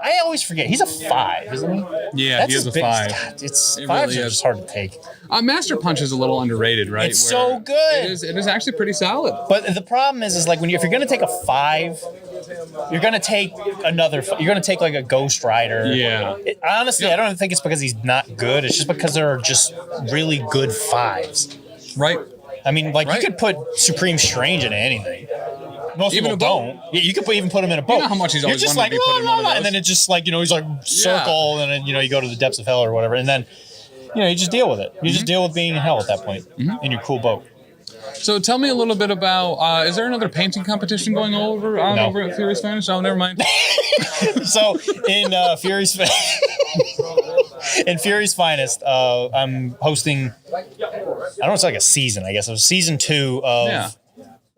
Speaker 2: I always forget. He's a 5, isn't he?
Speaker 1: yeah, he is a 5.
Speaker 2: God, it's
Speaker 1: It
Speaker 2: 5s
Speaker 1: really
Speaker 2: are
Speaker 1: is.
Speaker 2: just hard to take.
Speaker 1: Master Punch is a little underrated, right?
Speaker 2: It's so good.
Speaker 1: It is actually pretty solid.
Speaker 2: But the problem is like if you're gonna take a 5, you're gonna take you're gonna take like a Ghost Rider.
Speaker 1: Yeah.
Speaker 2: Honestly, I don't think it's because he's not good. It's just because there are just really good 5s.
Speaker 1: Right.
Speaker 2: I mean, like
Speaker 1: Right.
Speaker 2: you could put Supreme Strange into anything. Most
Speaker 1: Even
Speaker 2: people
Speaker 1: a boat.
Speaker 2: don't. Yeah, you could even put him in a boat.
Speaker 1: know how much he's always
Speaker 2: You're just
Speaker 1: wanted
Speaker 2: like,
Speaker 1: to be put in one of
Speaker 2: and
Speaker 1: those?
Speaker 2: then it's just like, he's like circle, and then, you go to the depths of hell or whatever. And then, you just deal with it. You just deal with being in hell at that point in your cool boat.
Speaker 1: So tell me a little bit about, is there another painting competition going over
Speaker 2: No.
Speaker 1: over at Furious Finest? Oh, never mind.
Speaker 2: So in Fury's Finest, I'm hosting. I don't know. It's like a season, I guess. It was season 2 of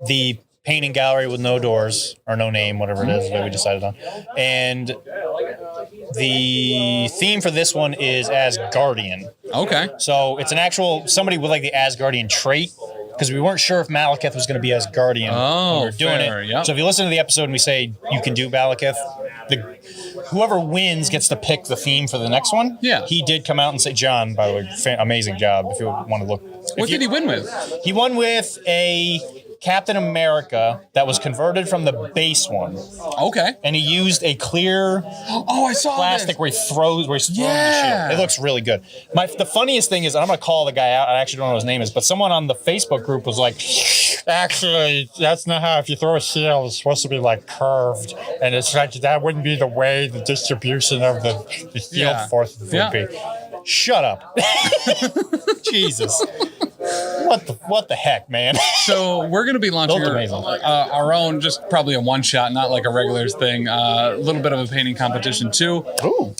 Speaker 2: the painting gallery with no doors or no name, whatever it is that we decided on. And the theme for this one is Asgardian.
Speaker 1: Okay.
Speaker 2: So it's an actual somebody with like the Asgardian trait. Because we weren't sure if Malekith was going to be Asgardian when we were doing
Speaker 1: fair,
Speaker 2: it.
Speaker 1: yep.
Speaker 2: So if you listen to the episode and we say you can do Malekith, whoever wins gets to pick the theme for the next one.
Speaker 1: Yeah.
Speaker 2: He did come out and say, John, by the way, amazing job if you want to look.
Speaker 1: What did he win with?
Speaker 2: He won with a Captain America that was converted from the base one.
Speaker 1: Okay.
Speaker 2: And he used a clear
Speaker 1: Oh, I saw
Speaker 2: plastic
Speaker 1: this.
Speaker 2: where he's throwing the
Speaker 1: Yeah.
Speaker 2: shield. It looks really good. The funniest thing is, and I'm going to call the guy out, I actually don't know what his name is, but someone on the Facebook group was like, actually, that's not how, if you throw a shield, it's supposed to be like curved. And it's like, that wouldn't be the way the distribution of the shield
Speaker 1: Yeah.
Speaker 2: force would
Speaker 1: Yeah.
Speaker 2: be. Shut up. Jesus. What the heck, man?
Speaker 1: So we're going to be launching
Speaker 2: Those are amazing.
Speaker 1: our own, just probably a one shot, not like a regular thing. A little bit of a painting competition too.
Speaker 2: Ooh.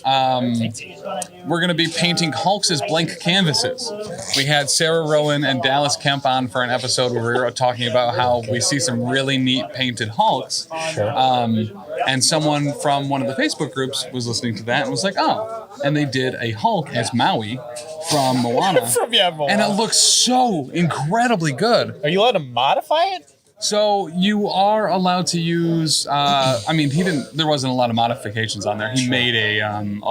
Speaker 1: We're going to be painting Hulks as blank canvases. We had Sarah Rowan and Dallas Kemp on for an episode where we were talking about how we see some really neat painted Hulks.
Speaker 2: Sure.
Speaker 1: And someone from one of the Facebook groups was listening to that and was like, oh. And they did a Hulk as Maui from Moana.
Speaker 2: Moana.
Speaker 1: And it looks so incredibly good.
Speaker 2: Are you allowed to modify it?
Speaker 1: So you are allowed to use. There wasn't a lot of modifications on there. He made a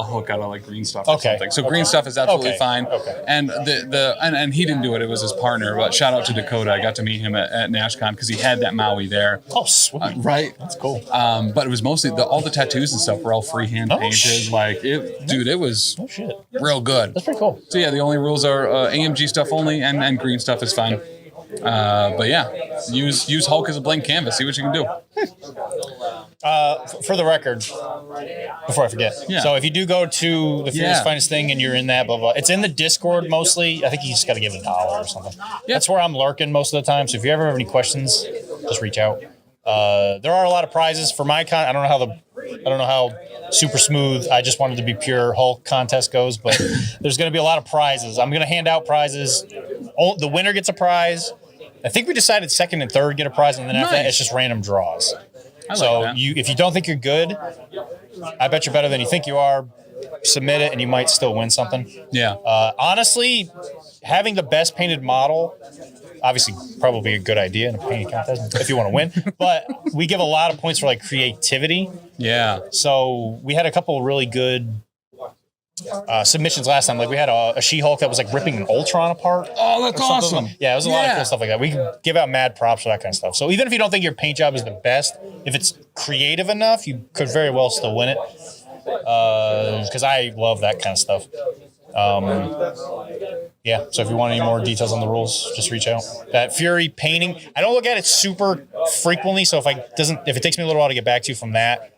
Speaker 1: hook out of like green stuff or something. So green stuff is absolutely fine.
Speaker 2: Okay.
Speaker 1: And and he didn't do it. It was his partner. But shout out to Dakota. I got to meet him at NashCon because he had that Maui there.
Speaker 2: Oh, sweet.
Speaker 1: Right.
Speaker 2: That's cool.
Speaker 1: But it was mostly all the tattoos and stuff were all freehand painted. It was real good.
Speaker 2: That's pretty cool.
Speaker 1: So yeah, the only rules are AMG stuff only, and green stuff is fine. But yeah, use Hulk as a blank canvas. See what you can do.
Speaker 2: For the record, before I forget, so if you do go to the Furious Finest thing and you're in that, blah, blah, it's in the Discord mostly. I think you just got to give it $1 or something. That's where I'm lurking most of the time. So if you ever have any questions, just reach out. There are a lot of prizes for my I don't know how super smooth. I just wanted to be pure Hulk contest goes, but there's going to be a lot of prizes. I'm going to hand out prizes. The winner gets a prize. I think we decided second and third get a prize, and then after that, it's just random draws. If you don't think you're good, I bet you're better than you think you are. Submit it, and you might still win something.
Speaker 1: Yeah.
Speaker 2: Honestly, having the best painted model, obviously, probably a good idea in a painting contest if you want to win. But we give a lot of points for like creativity.
Speaker 1: Yeah.
Speaker 2: So we had a couple of really good submissions last time. Like we had a She-Hulk that was like ripping an Ultron apart.
Speaker 1: Oh, that's awesome.
Speaker 2: Yeah, it was a lot of cool stuff like that. We can give out mad props for that kind of stuff. So even if you don't think your paint job is the best, if it's creative enough, you could very well still win it. Because I love that kind of stuff. So if you want any more details on the rules, just reach out. That Fury painting, I don't look at it super frequently, so if it takes me a little while to get back to you from that,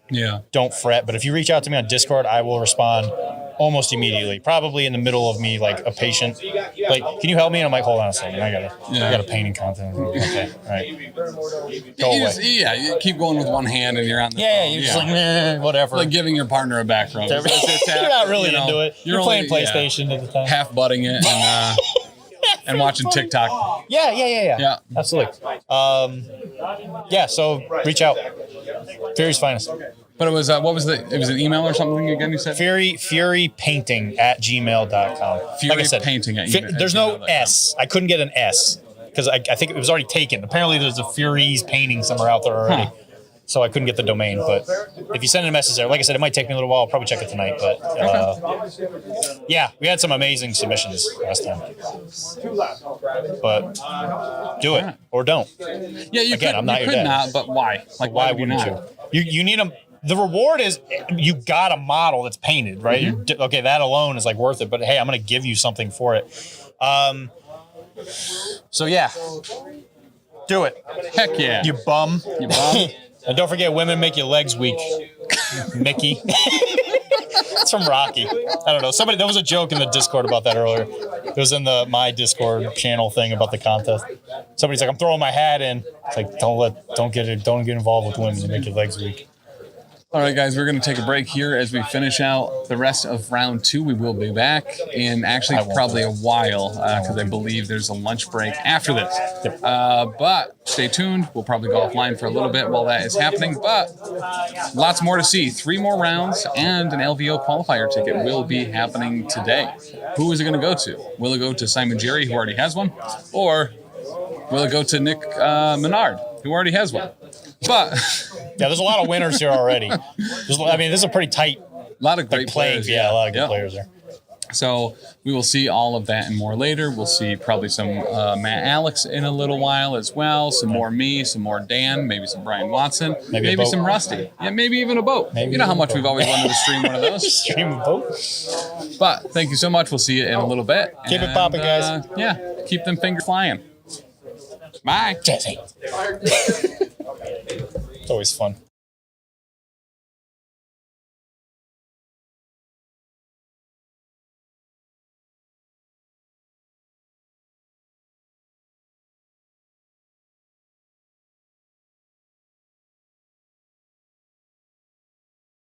Speaker 2: don't fret. But if you reach out to me on Discord, I will respond almost immediately. Probably in the middle of me, like a patient, like, can you help me? And I'm like, hold on a second, I got a painting contest. Okay, all right. Go away.
Speaker 1: You keep going with one hand and you're on the phone.
Speaker 2: You're just like, whatever.
Speaker 1: Like giving your partner a back rub.
Speaker 2: You're not really into it. You're playing PlayStation at the time.
Speaker 1: Half butting it and watching TikTok.
Speaker 2: Yeah. Absolutely. So reach out. Fury's Finest.
Speaker 1: But it was it was an email or something again you said?
Speaker 2: Furypainting@gmail.com.
Speaker 1: Fury
Speaker 2: like I said,
Speaker 1: painting at email.
Speaker 2: There's no S. I couldn't get an S because I think it was already taken. Apparently there's a Fury's painting somewhere out there already. So I couldn't get the domain, but if you send a message there, like I said, it might take me a little while. I'll probably check it tonight, but we had some amazing submissions last time. But do it or don't.
Speaker 1: Yeah, you
Speaker 2: Again,
Speaker 1: could,
Speaker 2: I'm not
Speaker 1: you
Speaker 2: your
Speaker 1: could
Speaker 2: dad.
Speaker 1: not, but why? Like,
Speaker 2: Why wouldn't you? You need them. The reward is you got a model that's painted, right?
Speaker 1: Mm-hmm.
Speaker 2: Okay, that alone is like worth it. But hey, I'm going to give you something for it. Do it.
Speaker 1: Heck yeah.
Speaker 2: You bum.
Speaker 1: You bum.
Speaker 2: And don't forget, women make your legs weak. Mickey. It's from Rocky. I don't know. There was a joke in the Discord about that earlier. It was in my Discord channel thing about the contest. Somebody's like, I'm throwing my hat in. It's like, don't get involved with women. You make your legs weak.
Speaker 1: All right, guys, we're going to take a break here as we finish out the rest of round 2. We will be back in actually probably a while because I believe there's a lunch break after this. But stay tuned. We'll probably go offline for a little bit while that is happening. But lots more to see. 3 more rounds and an LVO qualifier ticket will be happening today. Who is it going to go to? Will it go to Simon Jerry, who already has one? Or will it go to Nick Menard, who already has one? But
Speaker 2: there's a lot of winners here already. This is a pretty tight.
Speaker 1: A lot of great players.
Speaker 2: Yeah, a lot of good players there.
Speaker 1: So we will see all of that and more later. We'll see probably some Matt Alex in a little while as well. Some more me, some more Dan, maybe some Brian Watson, maybe some Rusty. Yeah, maybe even a boat. You know how much we've always wanted to stream one of those.
Speaker 2: Stream a boat.
Speaker 1: But thank you so much. We'll see you in a little bit.
Speaker 2: Keep it popping, guys.
Speaker 1: Keep them fingers flying. Bye.
Speaker 2: Jesse. It's always fun.